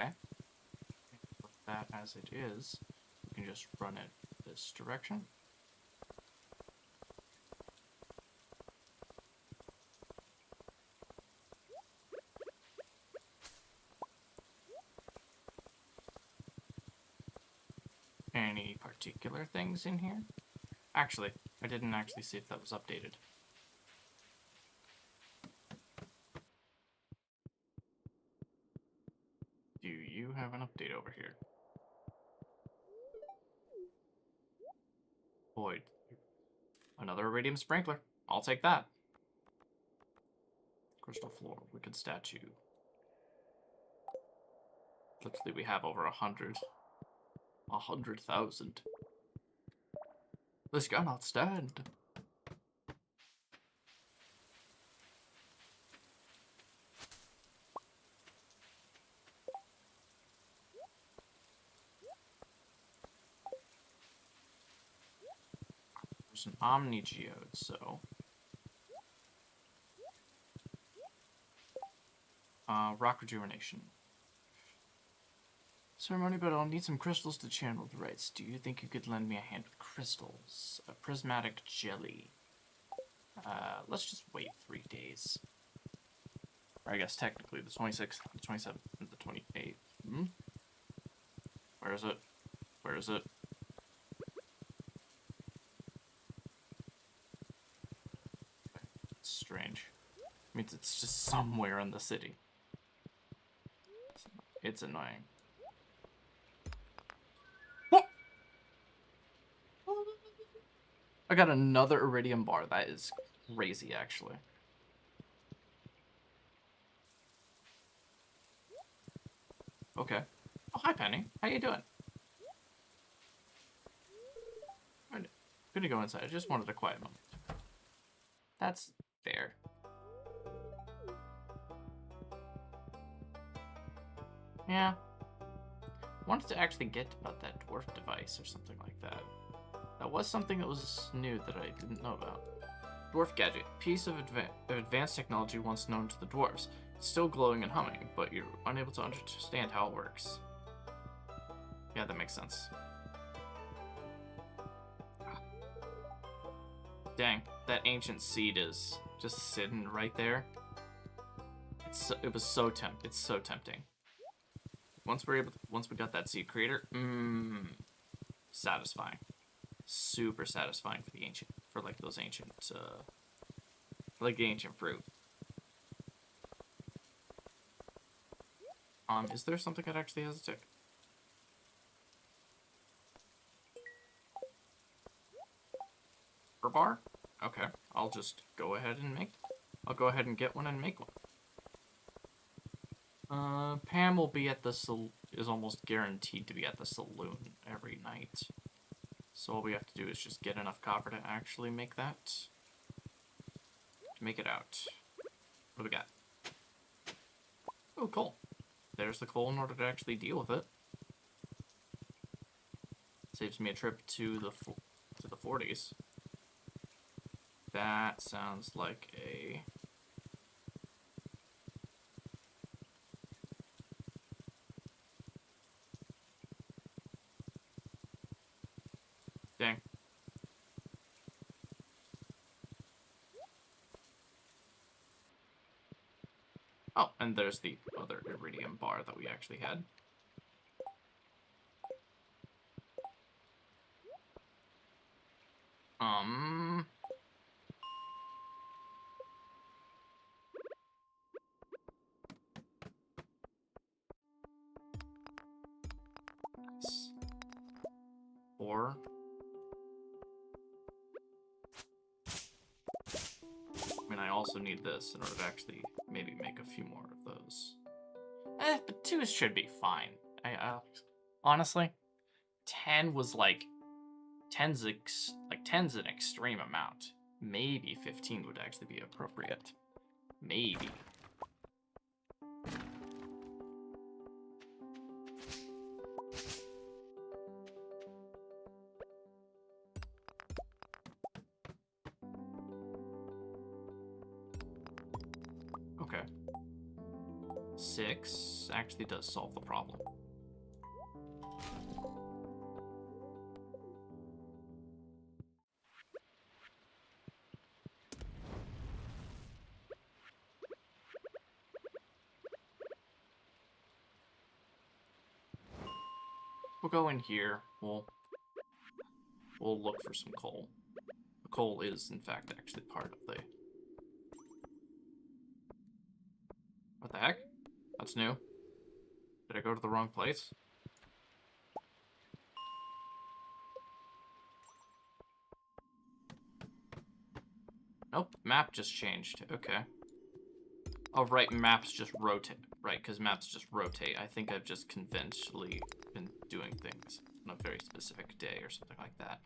Okay. Put that as it is. We can just run it this direction. Any particular things in here? Actually, I didn't actually see if that was updated. Do you have an update over here? Boy, another iridium sprinkler. I'll take that. Crystal floor, wicked statue. Literally, we have over 100. 100,000. This cannot stand. There's an Omni Geode, so... rock rejuvenation. Ceremony, but I'll need some crystals to channel the rites. Do you think you could lend me a hand with crystals? A prismatic jelly. Let's just wait 3 days. Or I guess technically the 26th, the 27th, and the 28th. Hmm? Where is it? Where is it? It's strange. It means it's just somewhere in the city. It's annoying. What? I got another iridium bar. That is crazy, actually. Okay. Oh, hi, Penny. How you doing? I'm gonna go inside. I just wanted a quiet moment. That's fair. Yeah. I wanted to actually get about that dwarf device or something like that. That was something that was new that I didn't know about. Dwarf gadget. Piece of advanced technology once known to the dwarves. It's still glowing and humming, but you're unable to understand how it works. Yeah, that makes sense. Dang, that ancient seed is just sitting right there. It's so tempting. Once we got that seed creator, satisfying. Super satisfying for the ancient, for like those ancient, like the ancient fruit. Is there something that actually has a tick? Bar? Okay, I'll just go ahead and I'll go ahead and get one and make one. Pam will be at the is almost guaranteed to be at the saloon every night. So all we have to do is just get enough copper to actually make that. To make it out. What do we got? Oh, coal. There's the coal in order to actually deal with it. Saves me a trip to the 40s. That sounds like a... Dang. Oh, and there's the other iridium bar that we actually had. Nice. 4. I mean, I also need this in order to actually maybe make a few more of those. But 2 should be fine. Honestly, 10 was like... 10's an extreme amount. Maybe 15 would actually be appropriate. Maybe. Okay. 6 actually does solve the problem. We'll go in here. We'll look for some coal. The coal is, in fact, actually part of the... What the heck? That's new. Did I go to the wrong place? Nope, map just changed. Okay. Oh, right, maps just rotate. Right, because maps just rotate. I think I've just conventionally been doing things on a very specific day or something like that.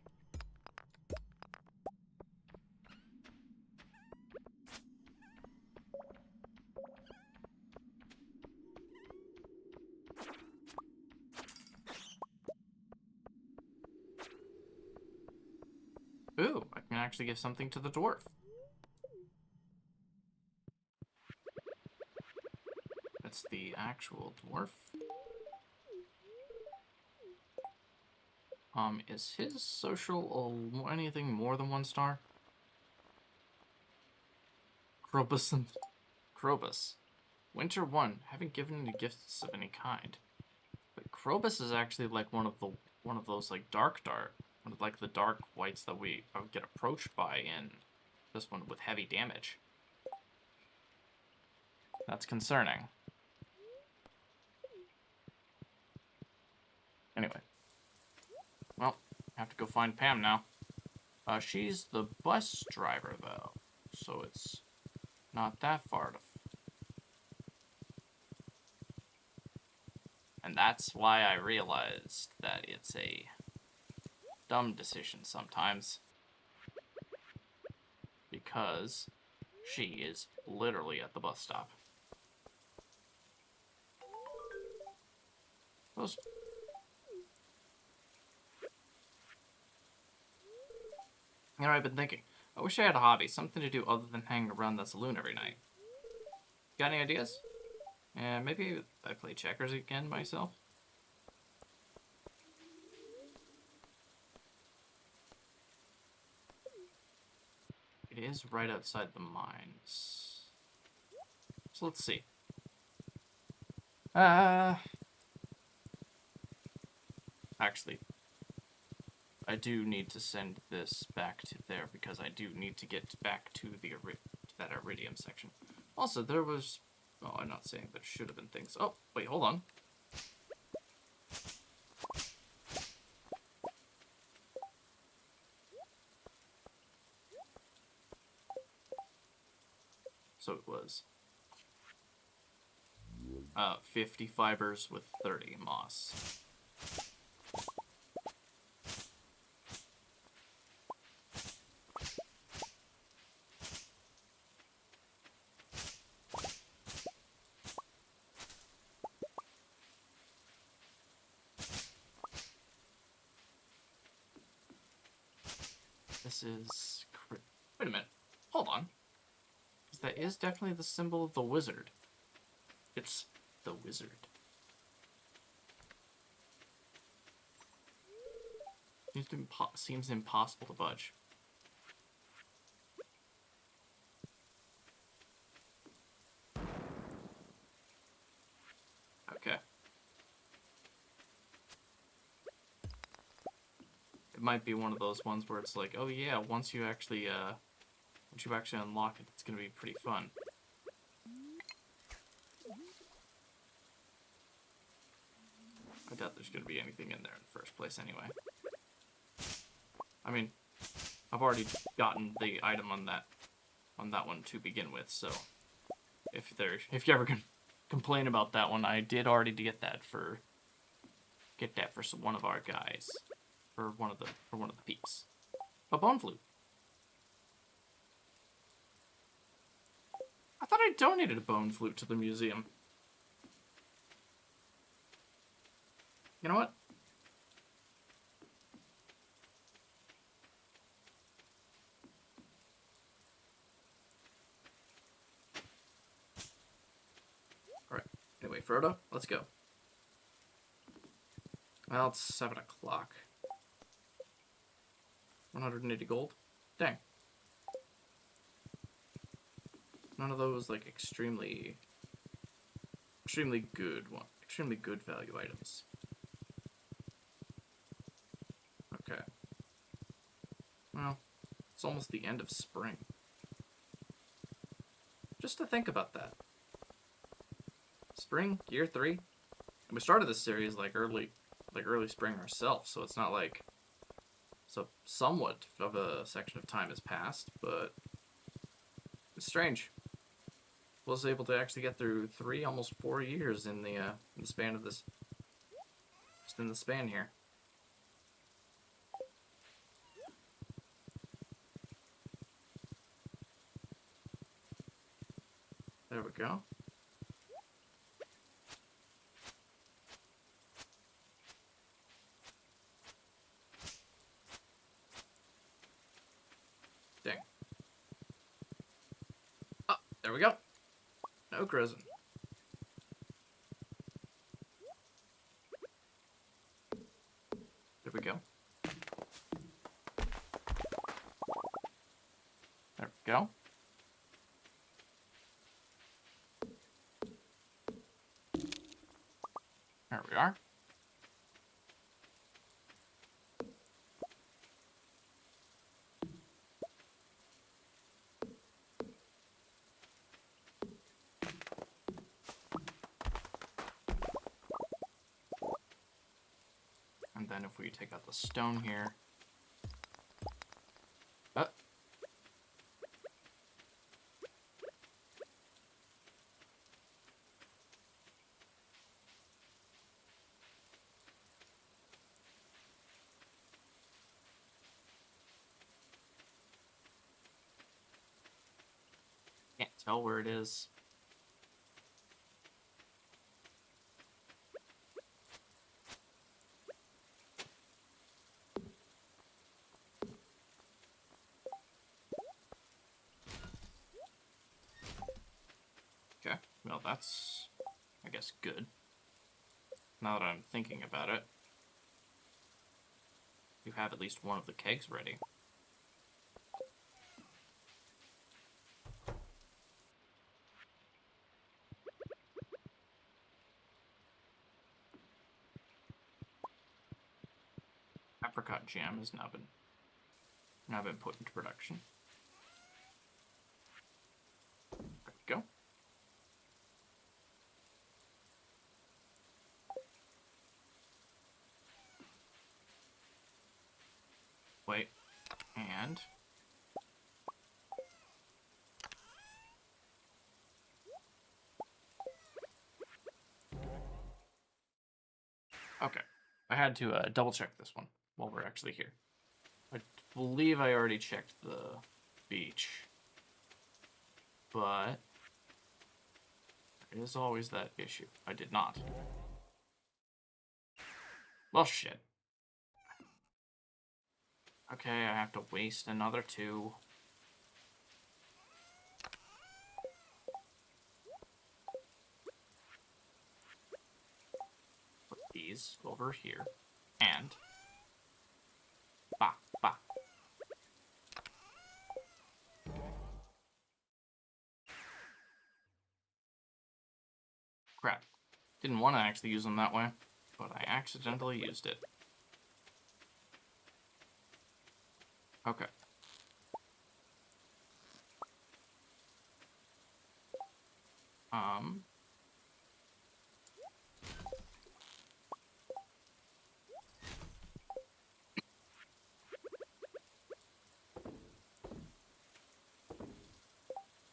Ooh, I can actually give something to the dwarf. That's the actual dwarf. Is his social anything more than 1 star? Krobus and Krobus. Winter 1, haven't given any gifts of any kind. But Krobus is actually like one of those like dark, one of like the dark whites that we get approached by in this one with heavy damage. That's concerning. Anyway. Well, I have to go find Pam now. She's the bus driver, though, so it's not that far to... And that's why I realized that it's a dumb decision sometimes. Because she is literally at the bus stop. Those... You know, I've been thinking, I wish I had a hobby, something to do other than hang around the saloon every night. Got any ideas? Yeah, maybe I play checkers again myself. It is right outside the mines. So let's see. Actually, I do need to send this back to there because I do need to get back to that iridium section. Also, there was... Oh, I'm not saying there should have been things. Oh, wait, hold on. So it was 50 fibers with 30 moss. This is... Wait a minute. Hold on. Because that is definitely the symbol of the wizard. It's the wizard. Seems impossible to budge. Okay. It might be one of those ones where it's like, oh yeah, once you actually unlock it, it's gonna be pretty fun. I doubt there's gonna be anything in there in the first place anyway. I mean, I've already gotten the item on that one to begin with, so if you ever can complain about that one, I did already get that for one of our guys, for one of the peeps. A bone flute. I thought I donated a bone flute to the museum. You know what? Alright. Anyway, Frodo, let's go. Well, it's 7 o'clock. 180 gold? Dang. None of those, like, extremely good value items. Okay. Well, it's almost the end of spring. Just to think about that. Spring, year 3. And we started this series like early spring ourselves, so it's not like... So somewhat of a section of time has passed, but It's strange. Was able to actually get through 3, almost 4 years in the span of this. Just in the span here. There we go. Dang. Oh, there we go. No resin. There we go. There we go. There we are. And then if we take out the stone here. Can't tell where it is. Okay, well that's, I guess, good. Now that I'm thinking about it. You have at least one of the kegs ready. Apricot jam has now been put into production. There we go. Wait, and okay, I had to double check this one while we're actually here. I believe I already checked the beach, but there is always that issue. I did not. Well, shit. Okay, I have to waste another 2. Put these over here, and bah, bah. Crap. Didn't want to actually use them that way, but I accidentally used it. Okay.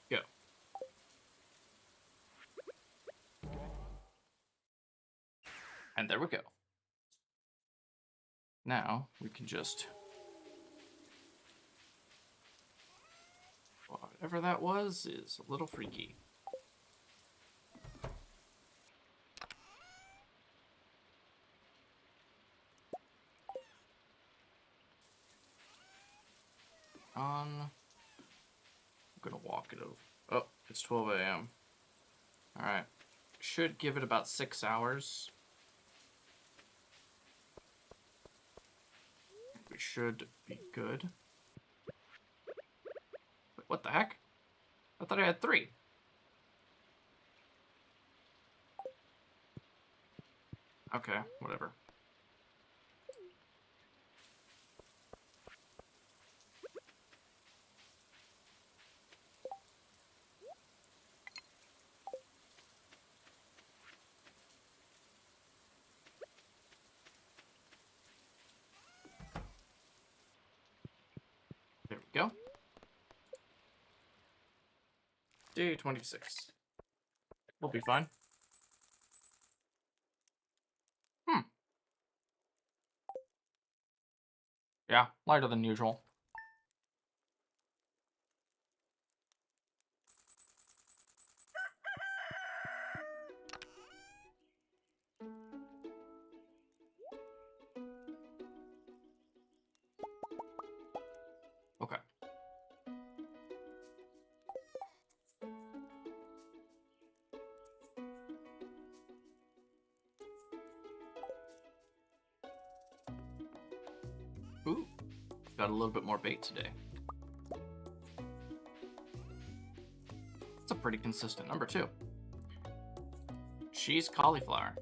Go. And there we go. Now, we can just... whatever that was is a little freaky. I'm gonna walk it over. Oh, it's 12 a.m. Alright. Should give it about 6 hours. We should be good. Wait, what the heck? I thought I had 3. Okay, whatever. There we go. Day 26. We'll be fine. Yeah, lighter than usual. Okay. Ooh, got a little bit more bait today. It's a pretty consistent number, too. Cheese cauliflower.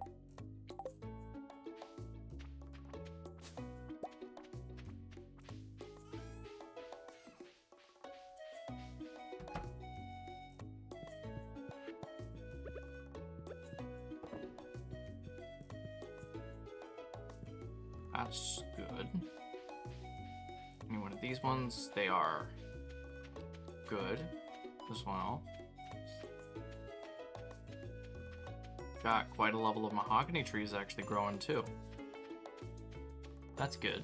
That's good. Any one of these ones, they are good as well. Got quite a level of mahogany trees actually growing too. That's good.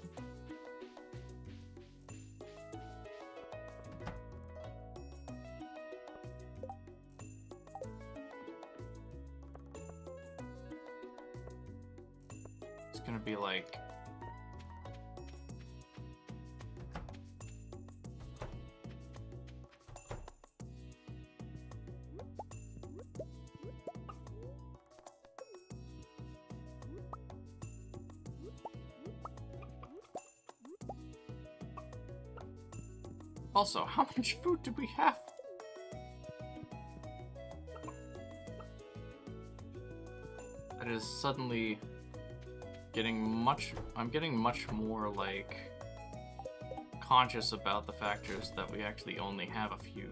It's gonna be like also, how much food do we have? It is suddenly getting I'm getting much more, like, conscious about the factors that we actually only have a few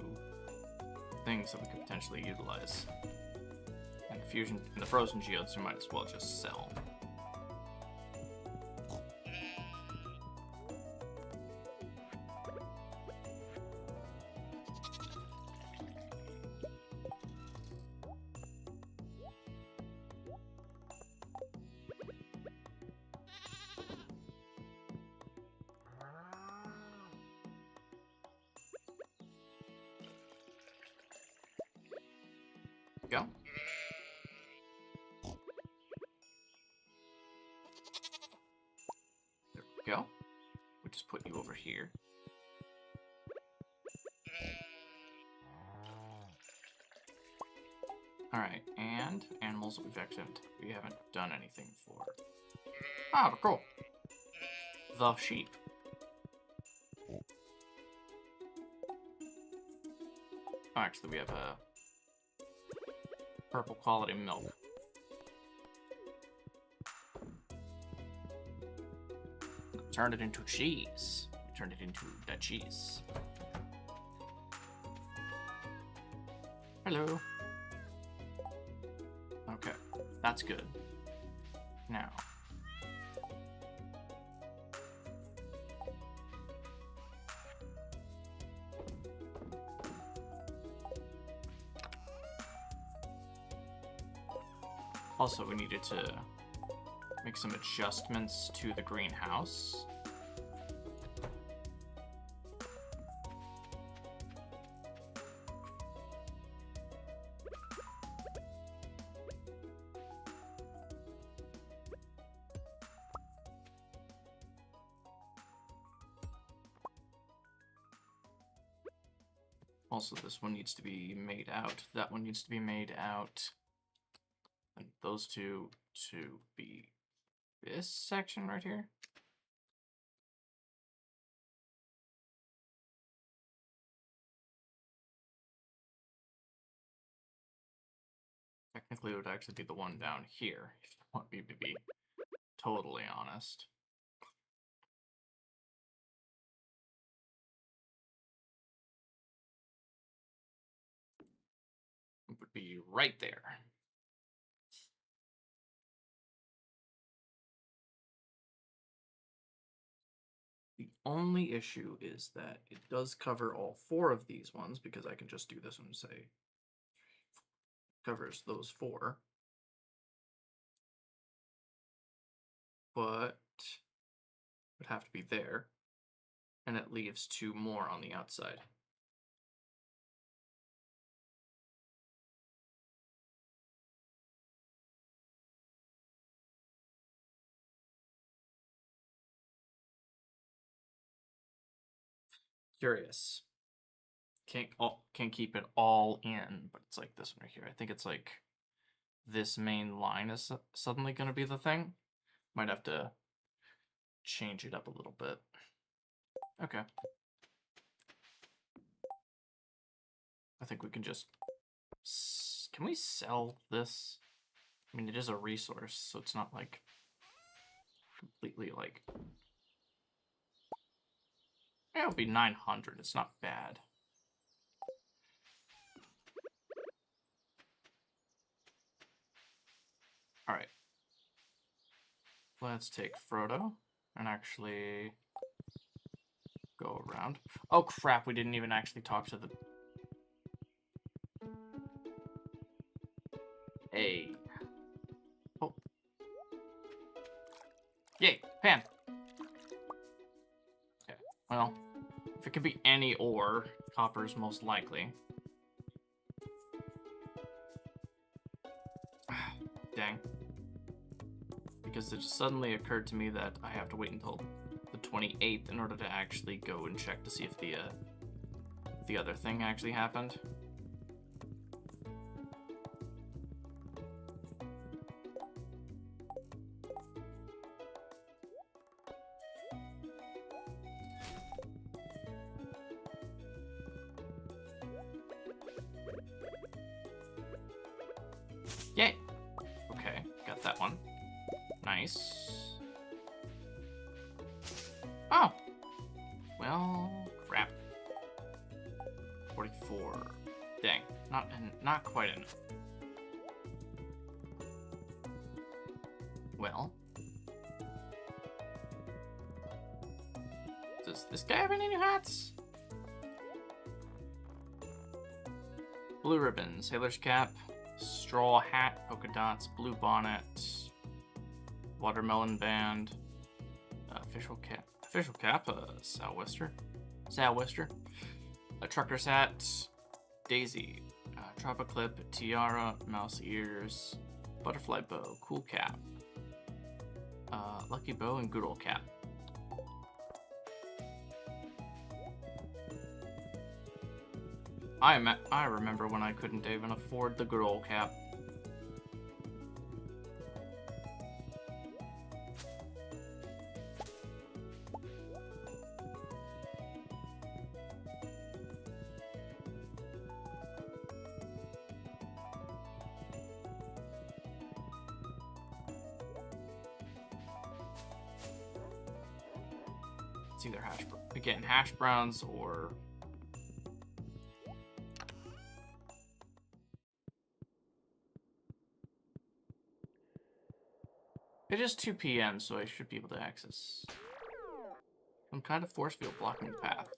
things that we could potentially utilize. And the frozen geodes, we might as well just sell. Go. There we go. We'll just put you over here. Alright, and animals we haven't done anything for. Ah, cool. The sheep. Oh, actually, we have a purple quality milk. Turn it into cheese. Turn it into the cheese. Hello. Okay, that's good. Now. Also, we needed to make some adjustments to the greenhouse. Also, this one needs to be made out. That one needs to be made out. And those two to be this section right here. Technically, it would actually be the one down here, if you want me to be totally honest. It would be right there. The only issue is that it does cover all 4 of these ones, because I can just do this one and say covers those 4. But would have to be there. And it leaves 2 more on the outside. Curious. Can't keep it all in, but it's like this one right here. I think it's like this main line is suddenly going to be the thing. Might have to change it up a little bit. Okay. I think we can just... Can we sell this? I mean, it is a resource, so it's not like completely like... Yeah, it'll be 900. It's not bad. All right. Let's take Frodo and actually go around. Oh, crap. We didn't even actually talk to the... Hey. Oh. Yay. Pan. Okay. Well, if it could be any ore, copper's most likely. Dang. Because it just suddenly occurred to me that I have to wait until the 28th in order to actually go and check to see if the other thing actually happened. Yay! Okay, got that one. Nice. Oh! Well, crap. 44. Dang, not quite enough. Well. Does this guy have any new hats? Blue ribbon, sailor's cap, straw hat, polka dots, blue bonnet, watermelon band, official cap, sou'wester, a trucker's hat, daisy, trapper clip, tiara, mouse ears, butterfly bow, cool cap, lucky bow, and good old cap. I remember when I couldn't even afford the good old cap. It's either hash browns or... It is 2 p.m., so I should be able to access some kind of force field blocking the path.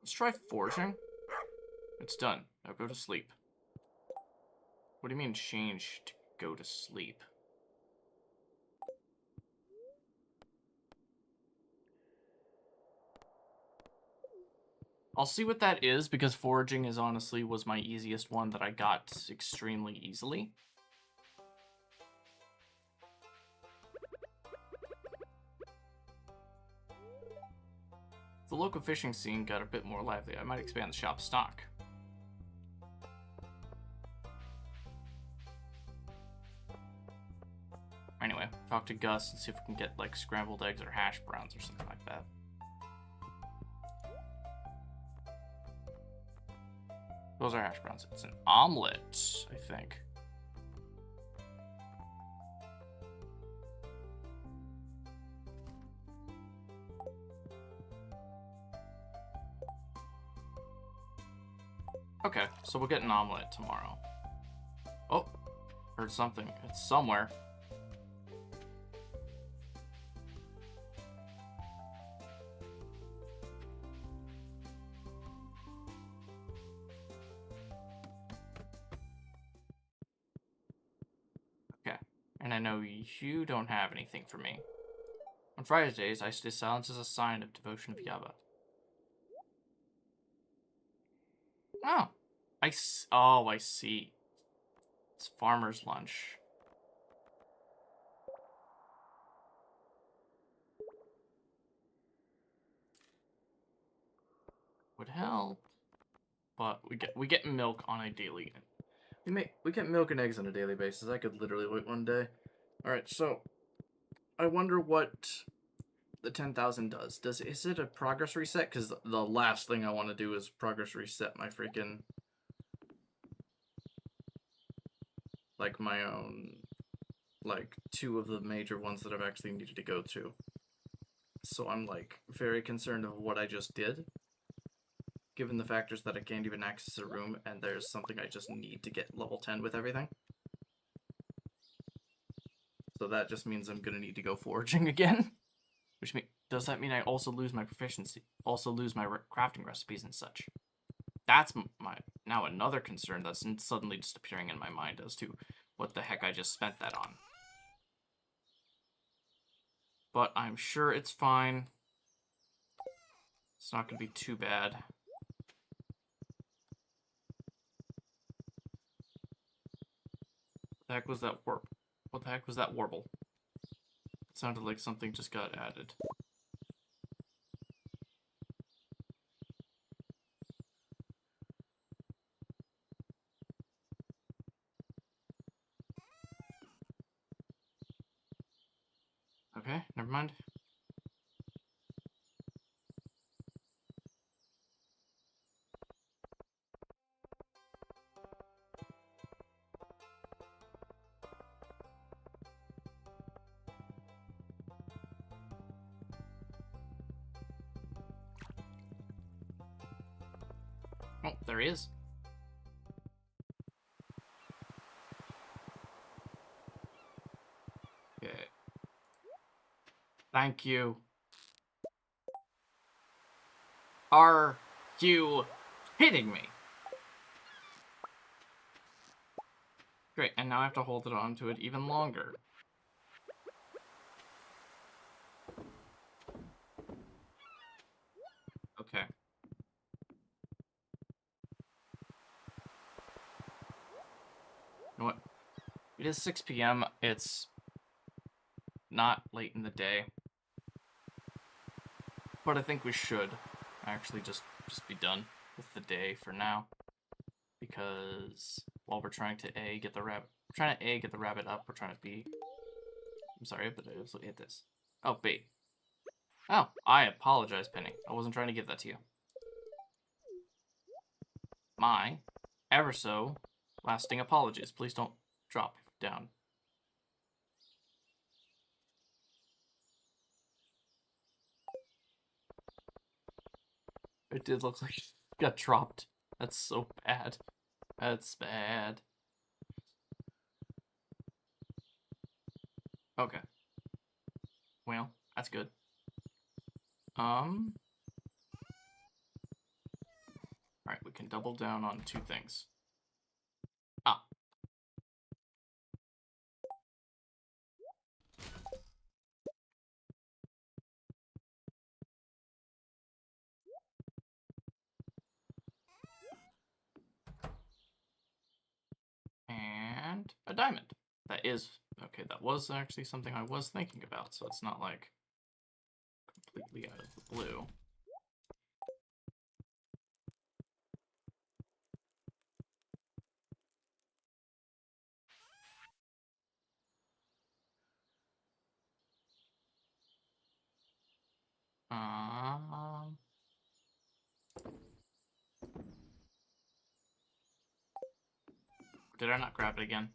Let's try forging. It's done. Now go to sleep. What do you mean change to go to sleep? I'll see what that is, because foraging is honestly was my easiest one that I got extremely easily. If the local fishing scene got a bit more lively, I might expand the shop's stock. Anyway, talk to Gus and see if we can get like scrambled eggs or hash browns or something like that. Those are hash browns. It's an omelet, I think. Okay, so we'll get an omelet tomorrow. Oh, Heard something. It's somewhere. Okay. And I know you don't have anything for me. On Fridays, I stay silent as a sign of devotion of Yaba. Oh. Oh, I see. It's farmer's lunch. Would help. But we get milk on a daily. We get milk and eggs on a daily basis. I could literally wait one day. Alright, so I wonder what the 10,000 does. Is it a progress reset? Because the last thing I want to do is progress reset my freaking, like, my own, like, 2 of the major ones that I've actually needed to go to. So I'm, like, very concerned of what I just did, given the factors that I can't even access a room, and there's something I just need to get level 10 with everything. So that just means I'm gonna need to go foraging again. Which does that mean I also lose my proficiency? Also lose my crafting recipes and such? That's my now another concern that's suddenly just appearing in my mind as to what the heck I just spent that on. But I'm sure it's fine. It's not going to be too bad. What the heck was that warp? What the heck was that warble? It sounded like something just got added. Okay, never mind. Oh, there he is. Okay. Thank you. Are you kidding me? Great, and now I have to hold it on to it even longer. Okay. You know what? It is 6 p.m. It's not late in the day. But I think we should actually just be done with the day for now. Because while we're trying to get the rabbit, get the rabbit up, we're trying to B. I'm sorry, but I also hit this. Oh, bait. Oh, I apologize, Penny. I wasn't trying to give that to you. My ever so lasting apologies. Please don't drop down. It did look like it got dropped. That's so bad. That's bad. Okay. Well, that's good. Alright, we can double down on 2 things. Ah. And a diamond. That is, okay, that was actually something I was thinking about, so it's not like completely out of the blue. Did I not grab it again?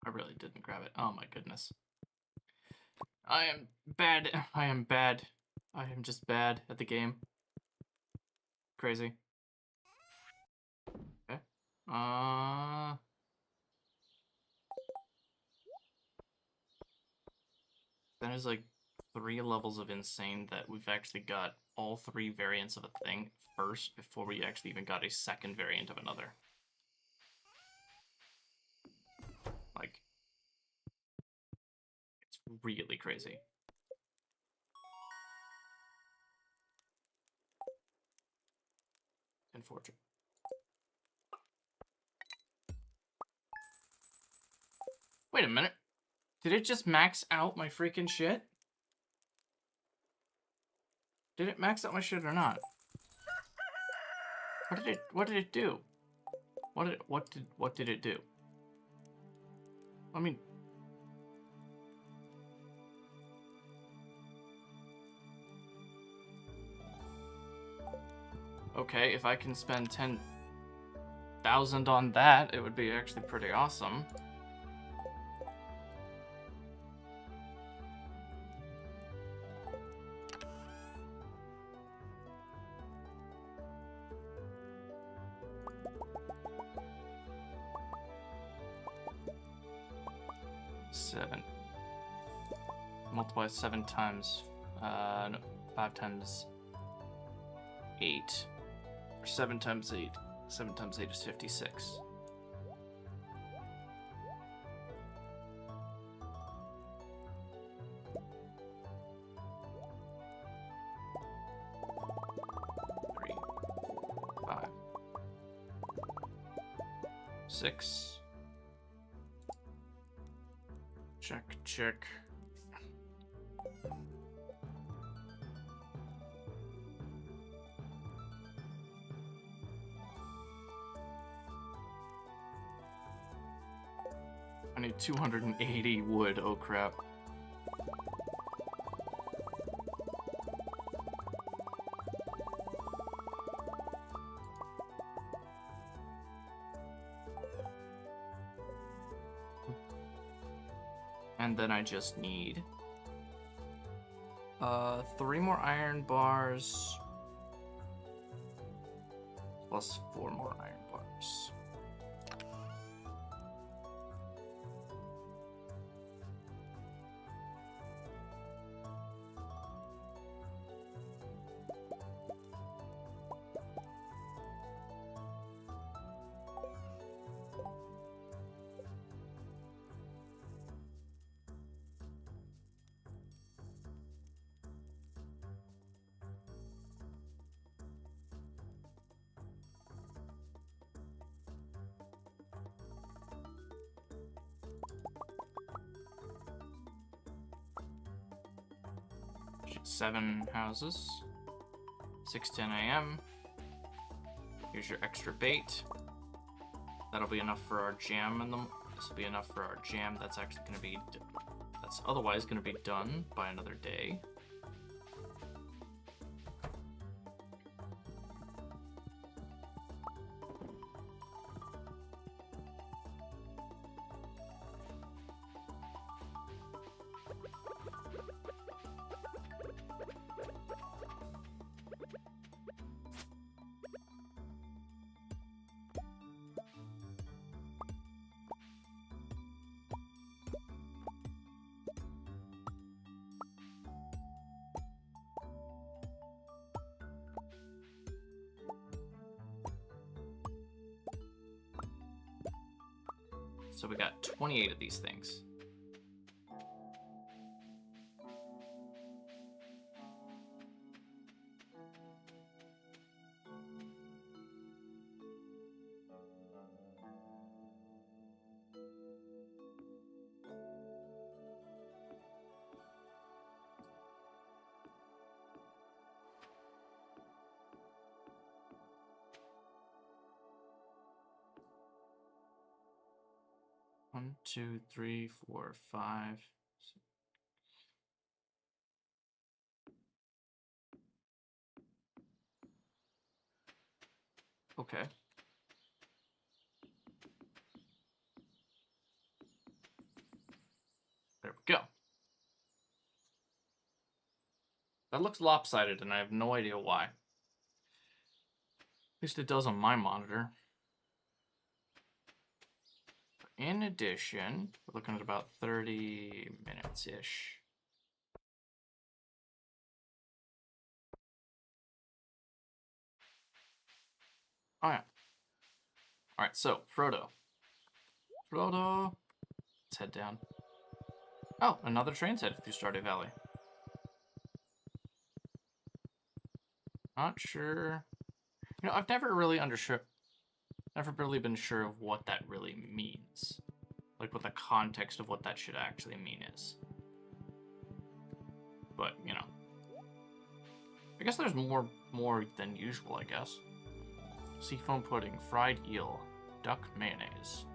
I really didn't grab it. Oh my goodness. I am bad. I am bad. I am just bad at the game. Crazy. Okay. That is like 3 levels of insane that we've actually got all 3 variants of a thing first before we actually even got a second variant of another. Like, it's really crazy. Unfortunate. Wait a minute. Did it just max out my freaking shit? Did it max out my shit or not? What did it do? What did it do? I mean, okay, if I can spend 10,000 on that, it would be actually pretty awesome. Multiply 7 times, no, 5 times 8, or 7 times 8. 7 times 8 is 56. Three, 5, 6. Check. I need 280 wood, oh crap. And then I just need 3 more iron bars plus 4 more iron bars. Seven houses. 6:10 a.m. Here's your extra bait. That'll be enough for our jam in them. This will be enough for our jam. That's actually going to be. That's otherwise going to be done by another day. So we got 28 of these things. One, two, three, four, five. Okay. There we go. That looks lopsided, and I have no idea why. At least it does on my monitor. In addition, we're looking at about 30 minutes-ish. Oh, yeah. Alright, so, Frodo. Frodo. Let's head down. Oh, another train's headed through Stardew Valley. Not sure. You know, I've never really been sure of what that really means. Like, what the context of what that should actually mean is. But, you know. I guess there's more than usual, I guess. Seafoam pudding, fried eel, duck mayonnaise.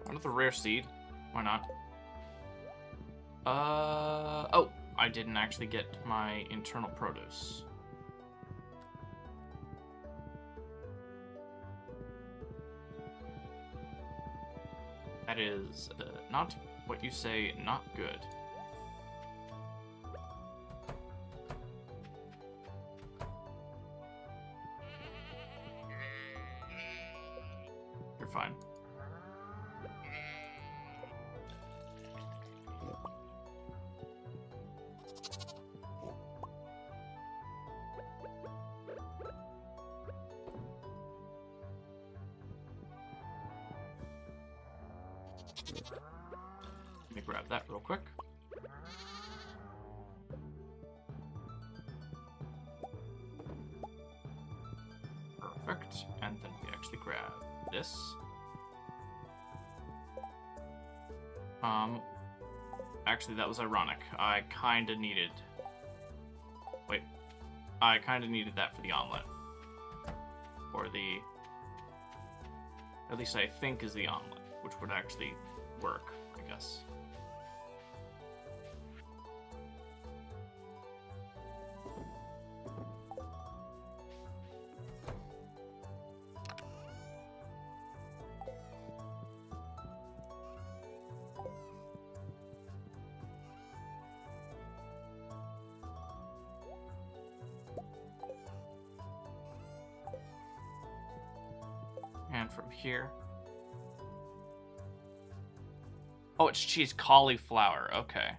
Another rare seed. Why not? Oh, I didn't actually get my internal produce. That is not what you say, not good. You're fine. Let me grab that real quick. Perfect. And then we actually grab this. Actually, that was ironic. I kind of needed that for the omelet. Or the... At least I think is the omelet, which would actually work, I guess. And from here... Oh, it's cheese cauliflower. Okay.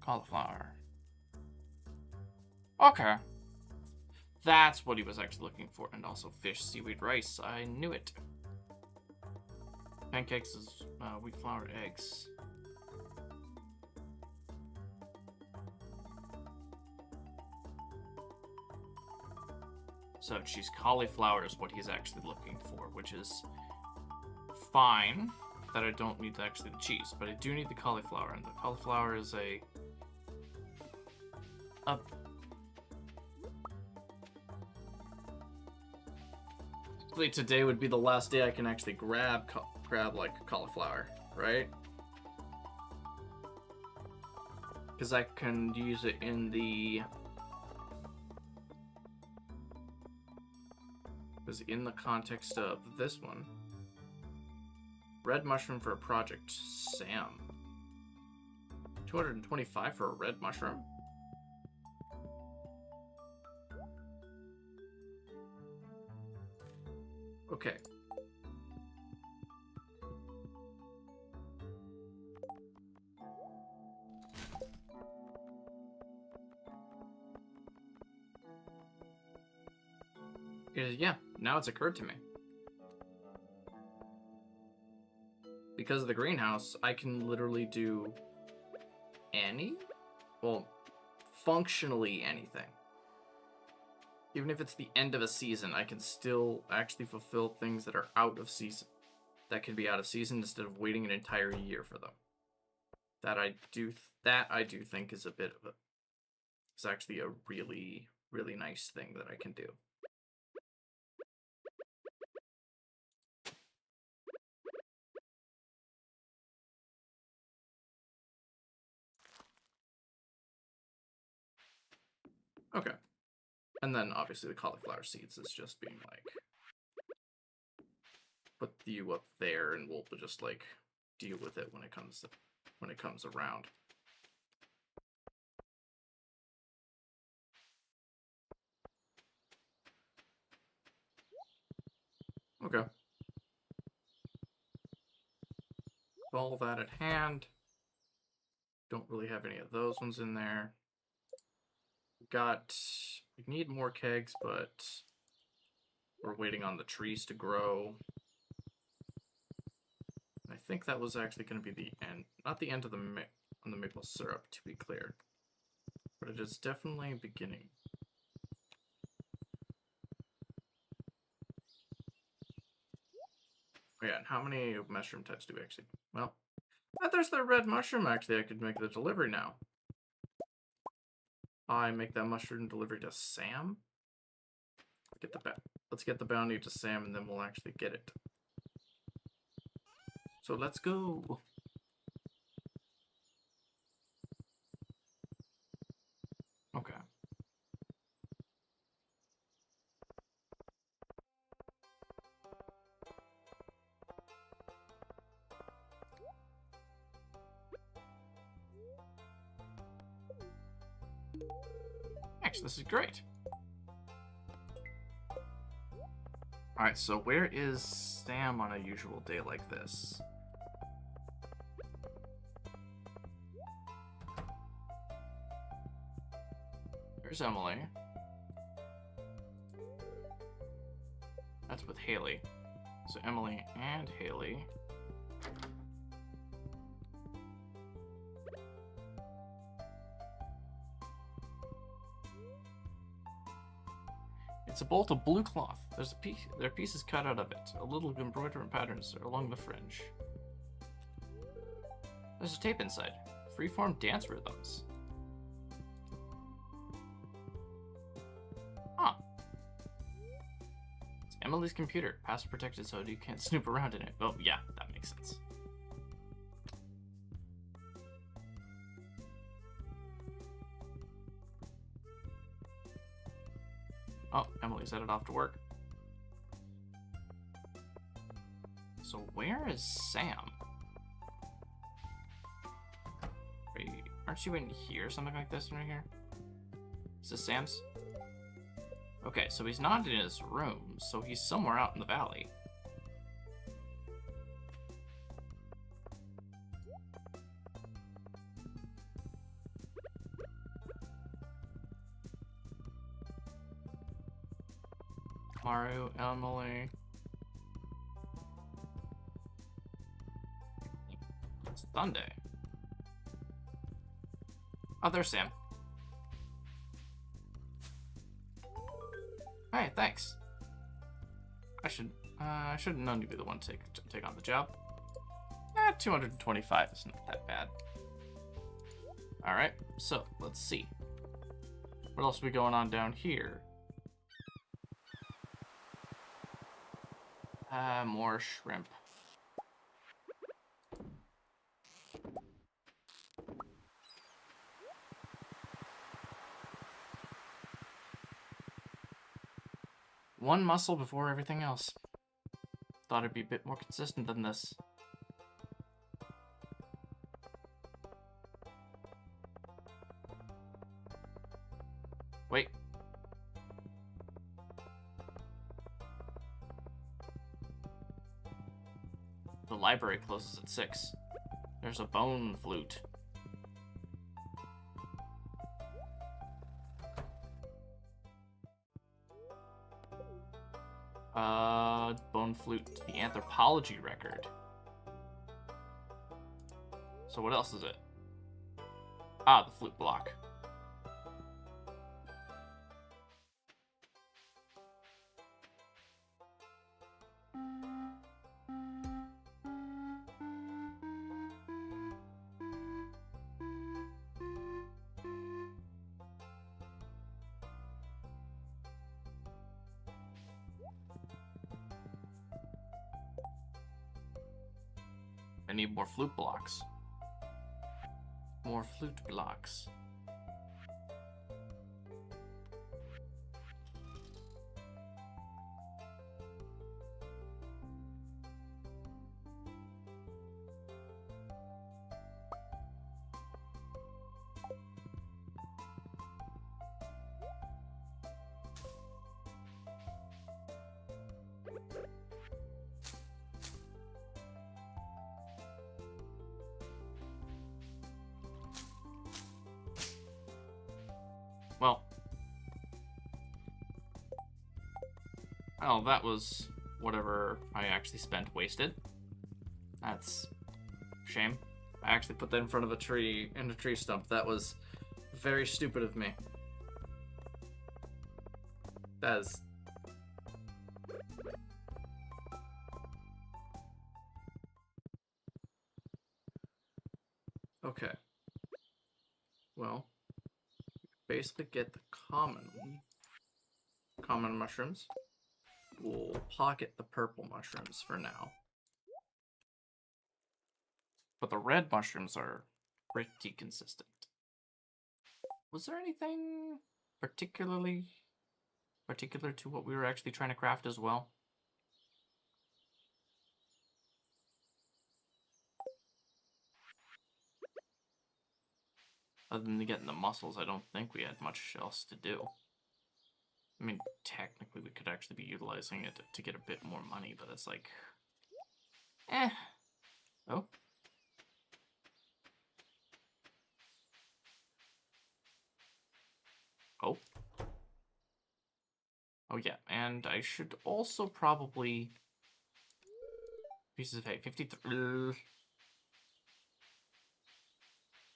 Cauliflower. Okay. That's what he was actually looking for. And also fish, seaweed, rice. I knew it. Pancakes is wheat flour, eggs. So cheese cauliflower is what he's actually looking for, which is fine that I don't need actually the cheese, but I do need the cauliflower, and the cauliflower is a today would be the last day I can actually grab like cauliflower, right? Because I can use it in the... Because in the context of this one... Red mushroom for a project. Sam. 225 for a red mushroom? Okay. Yeah, now it's occurred to me. Because of the greenhouse, I can literally do functionally anything. Even if it's the end of a season, I can still actually fulfill things that are out of season. That can be out of season instead of waiting an entire year for them. That I do think is a bit of it's actually a really, really nice thing that I can do. Okay. And then obviously the cauliflower seeds is just being like, put you up there and we'll just like deal with it when it comes around. Okay. All that at hand. Don't really have any of those ones in there. Got We need more kegs, but we're waiting on the trees to grow. I think that was actually going to be the end. Not the end of the on the maple syrup, to be clear. But it is definitely beginning. Oh yeah, and how many mushroom types do we actually... Well, there's the red mushroom, actually. I could make the delivery now. I make that mushroom delivery to Sam. Let's get the bounty to Sam, and then we'll actually get it. So let's go. Okay. Actually, this is great. Alright, so where is Sam on a usual day like this? There's Emily. That's with Haley. So Emily and Haley. It's a bolt of blue cloth. There are pieces cut out of it. A little embroidered patterns along the fringe. There's a tape inside. Freeform dance rhythms. Huh. It's Emily's computer. Password protected so you can't snoop around in it. Oh, yeah, that makes sense. Oh, Emily's headed off to work. So where is Sam? Aren't you in here? Something like this right here? Is this Sam's? Okay, so he's not in his room, so he's somewhere out in the valley. Mario, Emily. It's Sunday. Oh, there's Sam. Hey, thanks. I should have known you'd be the one to take on the job. 225 is not that bad. Alright, so let's see. What else are we going on down here? More shrimp. One mussel before everything else. Thought it'd be a bit more consistent than this. Wait. The library closes at 6. There's a bone flute. Bone flute, the anthropology record. So what else is it? Ah, the flute block. I need more flute blocks. More flute blocks. Oh, that was whatever I actually spent wasted. That's a shame. I actually put that in front of a tree, in a tree stump. That was very stupid of me. That is... Okay. Well, basically get the common mushrooms. We'll pocket the purple mushrooms for now. But the red mushrooms are pretty consistent. Was there anything particular to what we were actually trying to craft as well? Other than getting the mussels, I don't think we had much else to do. I mean, technically we could actually be utilizing it to get a bit more money, but it's like... Eh. Oh. Oh. Oh yeah, and I should also probably... Pieces of hay, 53...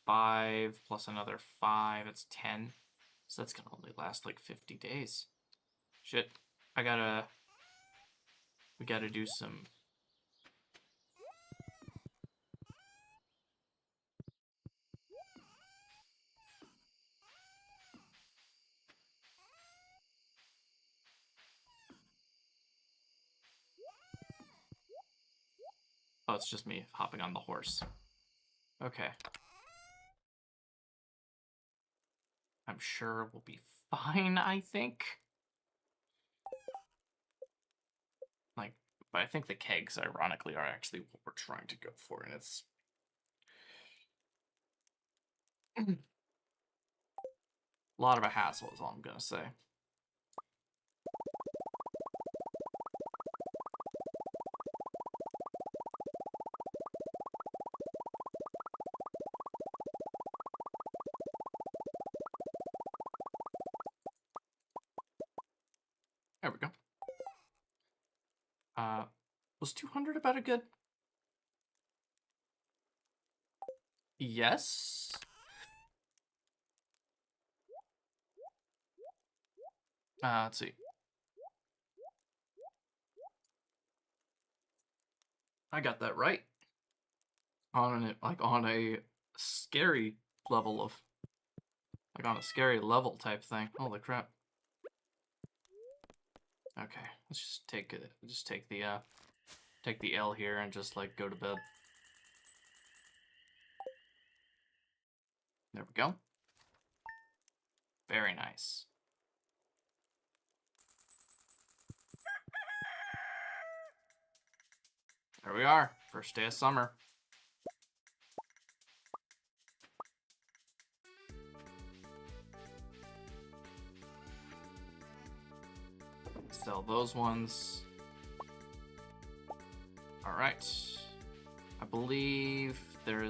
5 plus another 5, it's 10. So that's gonna only last like 50 days. Shit. We gotta do some... Oh, it's just me hopping on the horse. Okay. I'm sure we'll be fine, I think. Like, but I think the kegs, ironically, are actually what we're trying to go for, and it's... a lot of a hassle is all I'm gonna say. There we go. Was 200 about a good? Yes? Let's see. I got that right. On a scary level of... Like on a scary level type thing. Holy crap. Okay, let's just take it. Just take the L here and just like go to bed. There we go. Very nice. There we are. First day of summer. Sell those ones. All right. I believe there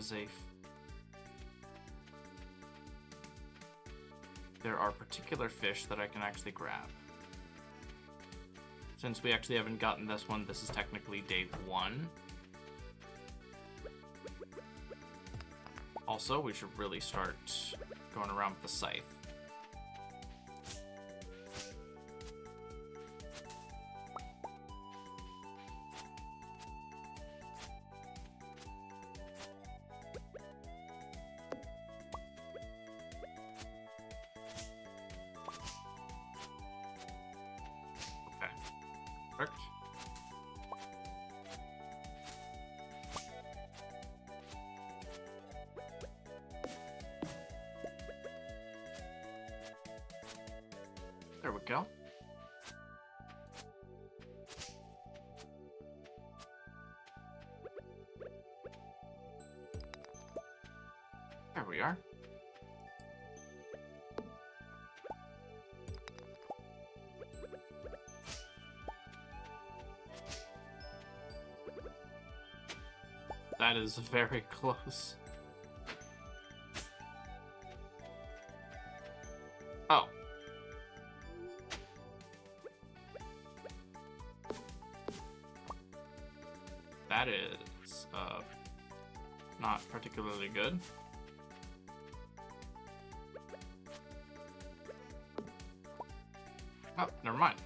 are particular fish that I can actually grab. Since we actually haven't gotten this one, this is technically day 1. Also, we should really start going around with the scythe. There we go. There we are. That is very close. Oh. that is not particularly good. Oh, never mind.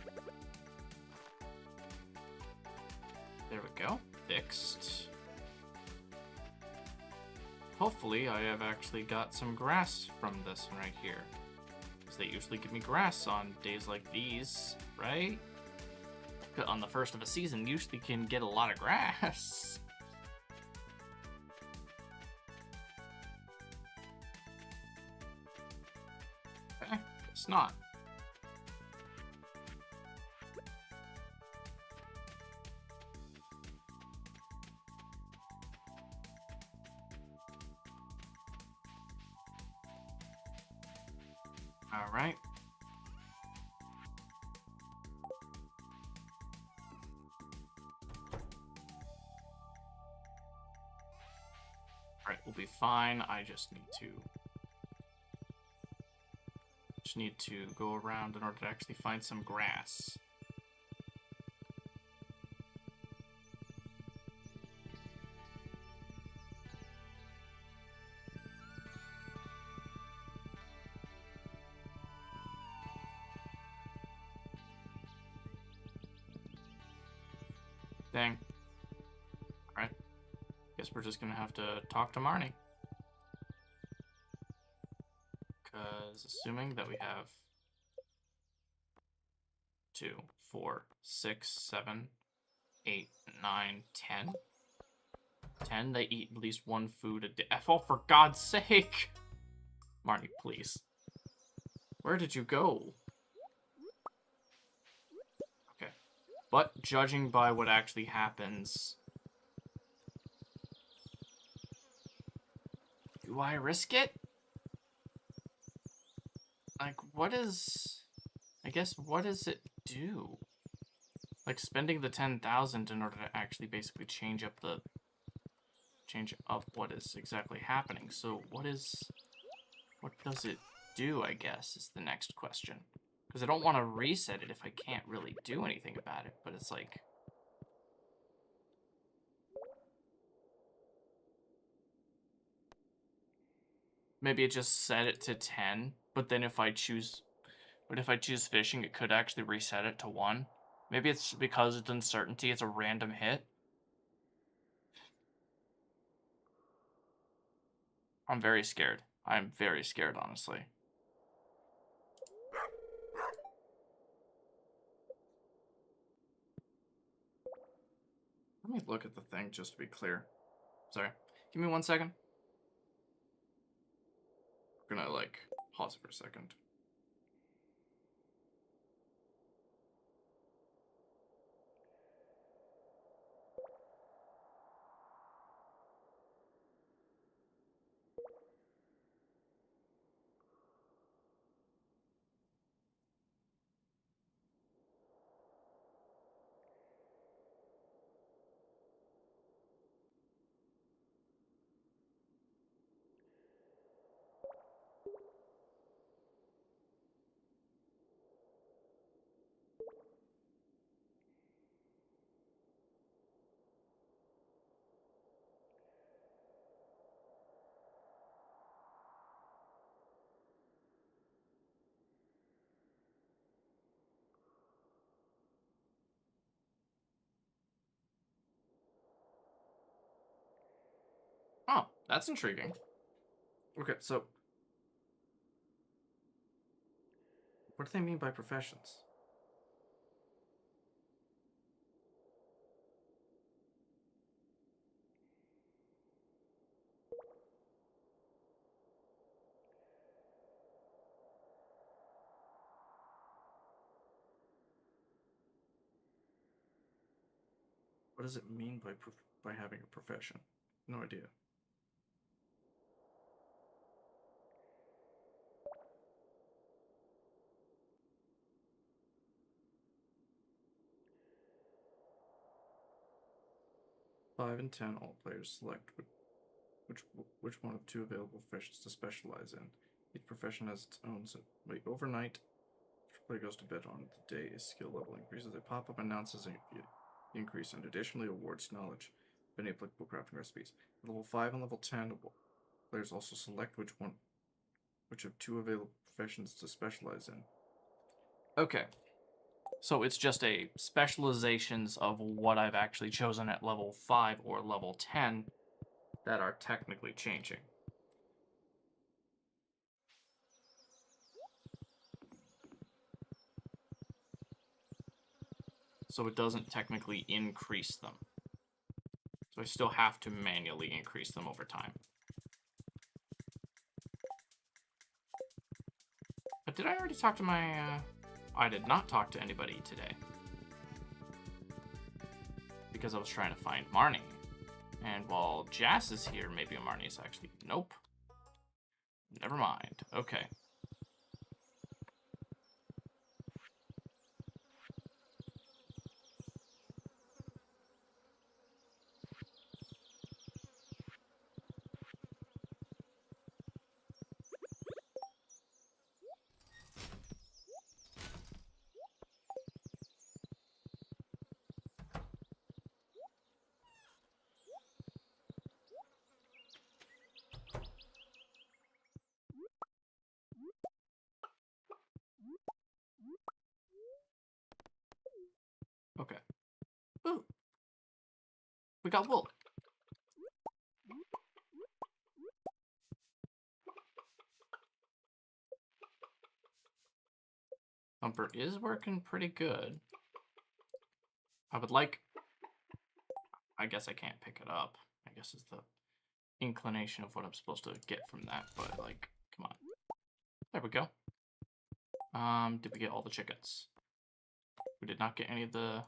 There we go. Fixed. Hopefully I have actually got some grass from this one right here. Because they usually give me grass on days like these, right? On the first of a season, usually can get a lot of grass. Okay, it's not. All right. All right, we'll be fine. I just need to go around in order to actually find some grass. Dang. Alright. Guess we're just gonna have to talk to Marnie. Because assuming that we have 2, 4, 6, 7, 8, 9, 10. 10, they eat at least one food a day. Oh, for God's sake! Marnie, please. Where did you go? Okay. But judging by what actually happens... Do I risk it? Like, what is... I guess, what does it do? Like, spending the 10,000 in order to actually basically change up what is exactly happening. So, what does it do, I guess, is the next question. Because I don't want to reset it if I can't really do anything about it, but it's like... Maybe it just set it to 10, but then if I choose... But if I choose fishing, it could actually reset it to 1. Maybe it's because it's uncertainty, it's a random hit. I'm very scared. I'm very scared, honestly. Let me look at the thing just to be clear. Sorry. Give me 1 second. I'm gonna, like, pause it for a second. Oh, that's intriguing. Okay, so... What do they mean by professions? What does it mean by having a profession? No idea. Five and 10, all players select which one of 2 available professions to specialize in. Each profession has its own. So, wait, overnight, each player goes to bed on the day his skill level increases. A pop-up announces the increase and additionally awards knowledge. any applicable crafting recipes. At level 5 and level 10, players also select which of 2 available professions to specialize in. Okay. So it's just a specializations of what I've actually chosen at level 5 or level 10 that are technically changing. So it doesn't technically increase them. So I still have to manually increase them over time. But did I already talk to my... I did not talk to anybody today. Because I was trying to find Marnie. And while Jas is here, maybe Marnie is actually... Nope. Never mind. Okay. Okay. Ooh. We got wool. Thumper is working pretty good. I would like... I guess I can't pick it up. I guess it's the inclination of what I'm supposed to get from that, but like, come on. There we go. Did we get all the chickens? We did not get any of the...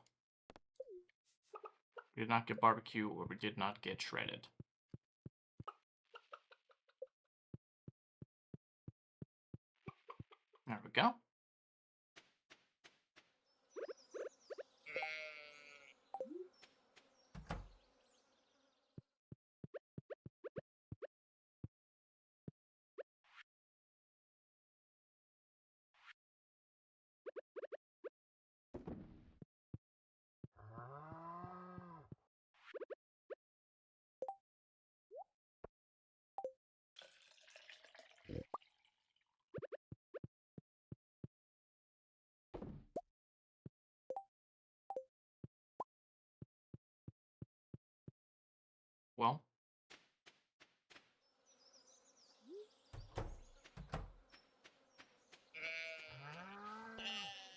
We did not get barbecue, or we did not get shredded. There we go. Well,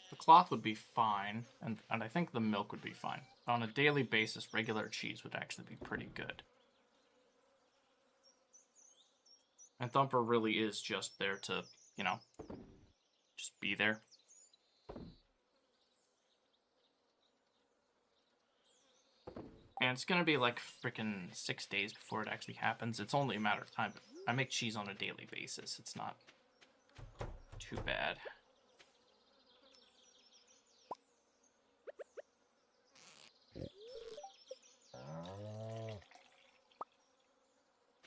the cloth would be fine, and I think the milk would be fine. On a daily basis, regular cheese would actually be pretty good. And Thumper really is just there to, you know, just be there. And it's gonna be like freaking 6 days before it actually happens. It's only a matter of time. I make cheese on a daily basis. It's not too bad.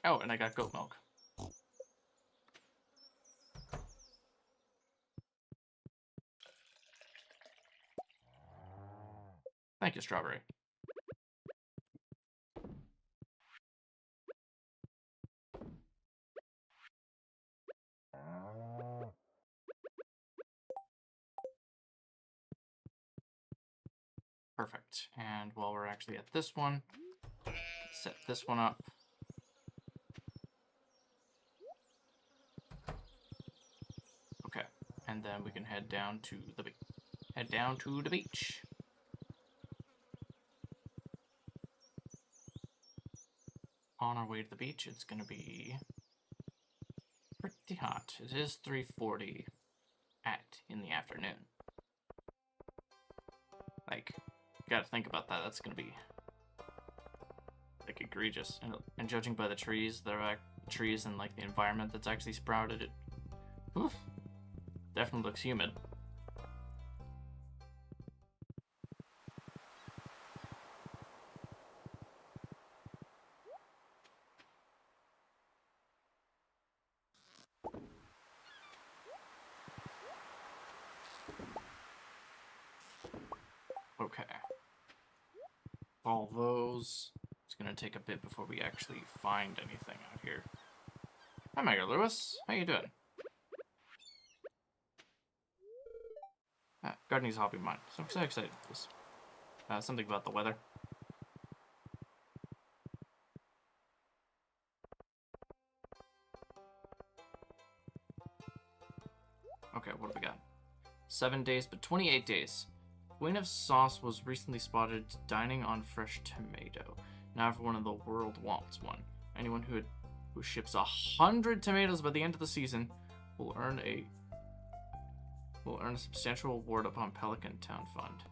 Oh, and I got goat milk. Thank you, Strawberry. Perfect. And while we're actually at this one, set this one up. Okay, and then we can head down to the beach. On our way to the beach, it's gonna be pretty hot. It is 3:40 in the afternoon. Like, you gotta think about that. That's gonna be like egregious. And judging by the trees, there are trees and like the environment that's actually sprouted, it oof, definitely looks humid. Okay. All those. It's gonna take a bit before we actually find anything out here. Hi, Mayor Lewis. How you doing? Gardening's a hobby of mine, so I'm so excited for this. Something about the weather. Okay, what do we got? 7 days, but 28 days. Queen of Sauce was recently spotted dining on fresh tomato. Now everyone in the world wants one. Anyone who ships 100 tomatoes by the end of the season will earn a substantial reward upon Pelican Town Fund.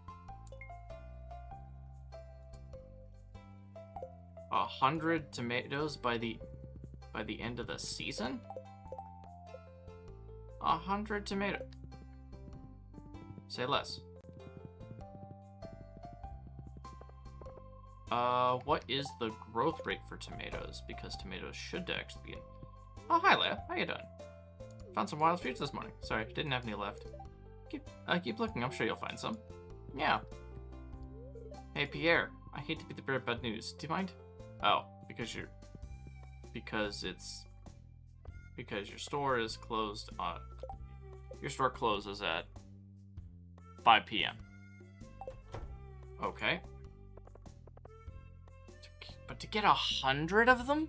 100 tomatoes by the end of the season? 100 tomatoes. Say less. What is the growth rate for tomatoes? Because tomatoes should actually be in... Oh, hi, Leia. How you doing? Found some wild fruits this morning. Sorry, didn't have any left. Keep looking. I'm sure you'll find some. Yeah. Hey, Pierre. I hate to be the bearer of bad news. Do you mind? Oh, because your store is closed on... Your store closes at 5 p.m. Okay. But to get 100 of them?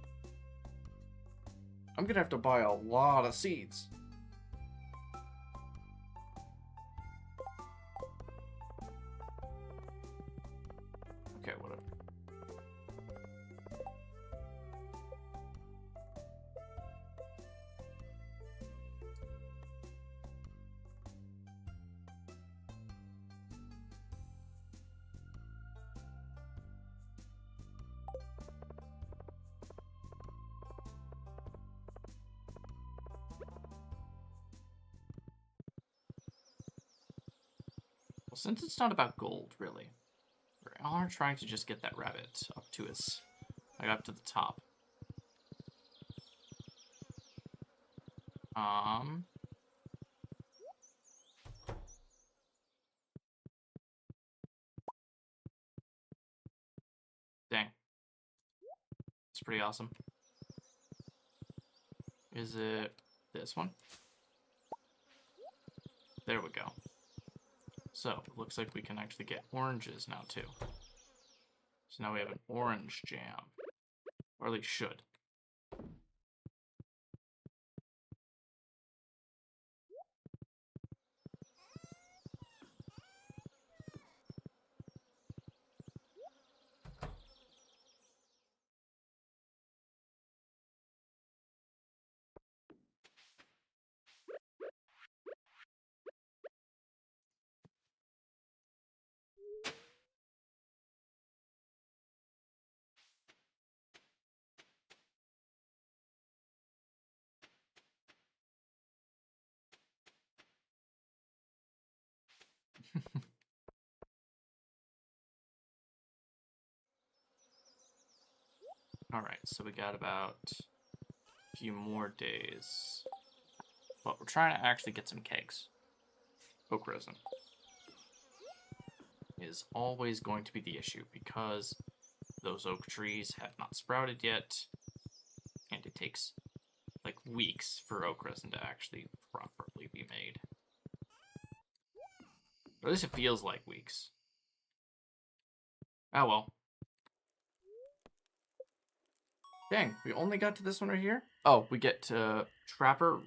I'm gonna have to buy a lot of seeds. Okay, whatever. Well, since it's not about gold, really, we're all trying to just get that rabbit up to up to the top. Dang. It's pretty awesome. Is it this one? There we go. So, it looks like we can actually get oranges now, too. So now we have an orange jam. Or at least should. Alright, so we got about a few more days. But we're trying to actually get some kegs. Oak resin is always going to be the issue because those oak trees have not sprouted yet, and it takes like weeks for oak resin to actually properly be made. Or at least it feels like weeks. Oh well. Dang, we only got to this one right here? Oh, we get to Trapper.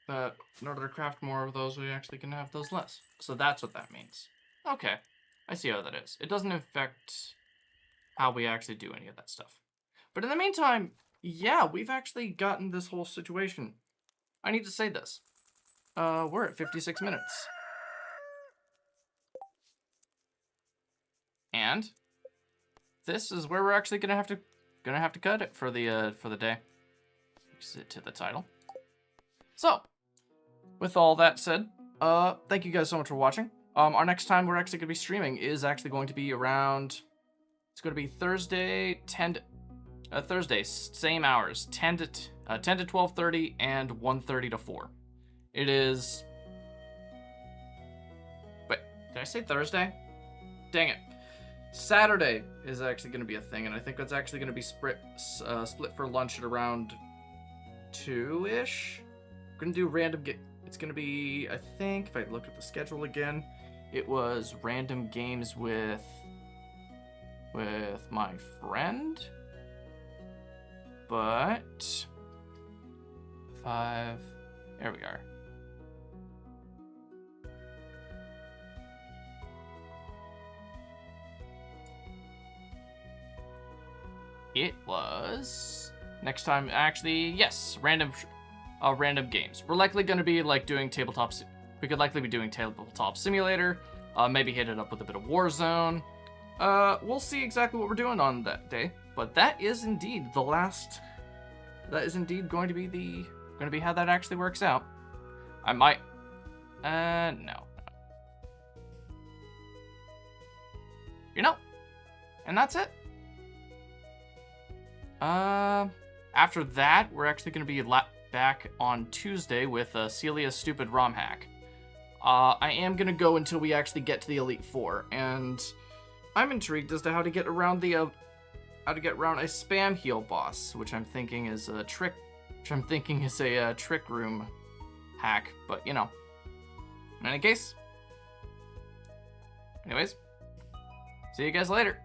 But in order to craft more of those, we actually can have those less. So that's what that means. Okay, I see how that is. It doesn't affect how we actually do any of that stuff. But in the meantime, yeah, we've actually gotten this whole situation. I need to say this. We're at 56 minutes. And this is where we're actually gonna have to cut it for the day. Exit to the title. So, with all that said, thank you guys so much for watching. Our next time we're actually gonna be streaming is actually going to be around. It's going to be Thursday, Thursday, same hours, 10 to 12:30 and 1:30 to 4. It is Did I say Thursday? Dang it. Saturday is actually going to be a thing, and I think that's actually going to be split for lunch at around 2-ish. We're going to do random it's going to be, I think, if I look at the schedule again, it was random games with my friend. But 5, there we are. It was next time, actually, yes, random games. We're likely going to be like doing tabletops. We could likely be doing tabletop simulator. Maybe hit it up with a bit of Warzone. We'll see exactly what we're doing on that day. But that is indeed the last. That is indeed going to be how that actually works out. I might. No. You know, and that's it. After that, we're actually going to be back on Tuesday with Celia's stupid ROM hack. I am going to go until we actually get to the Elite Four, and I'm intrigued as to how to get around a spam heal boss, which I'm thinking is a trick room hack, but you know. In any case, anyways, see you guys later.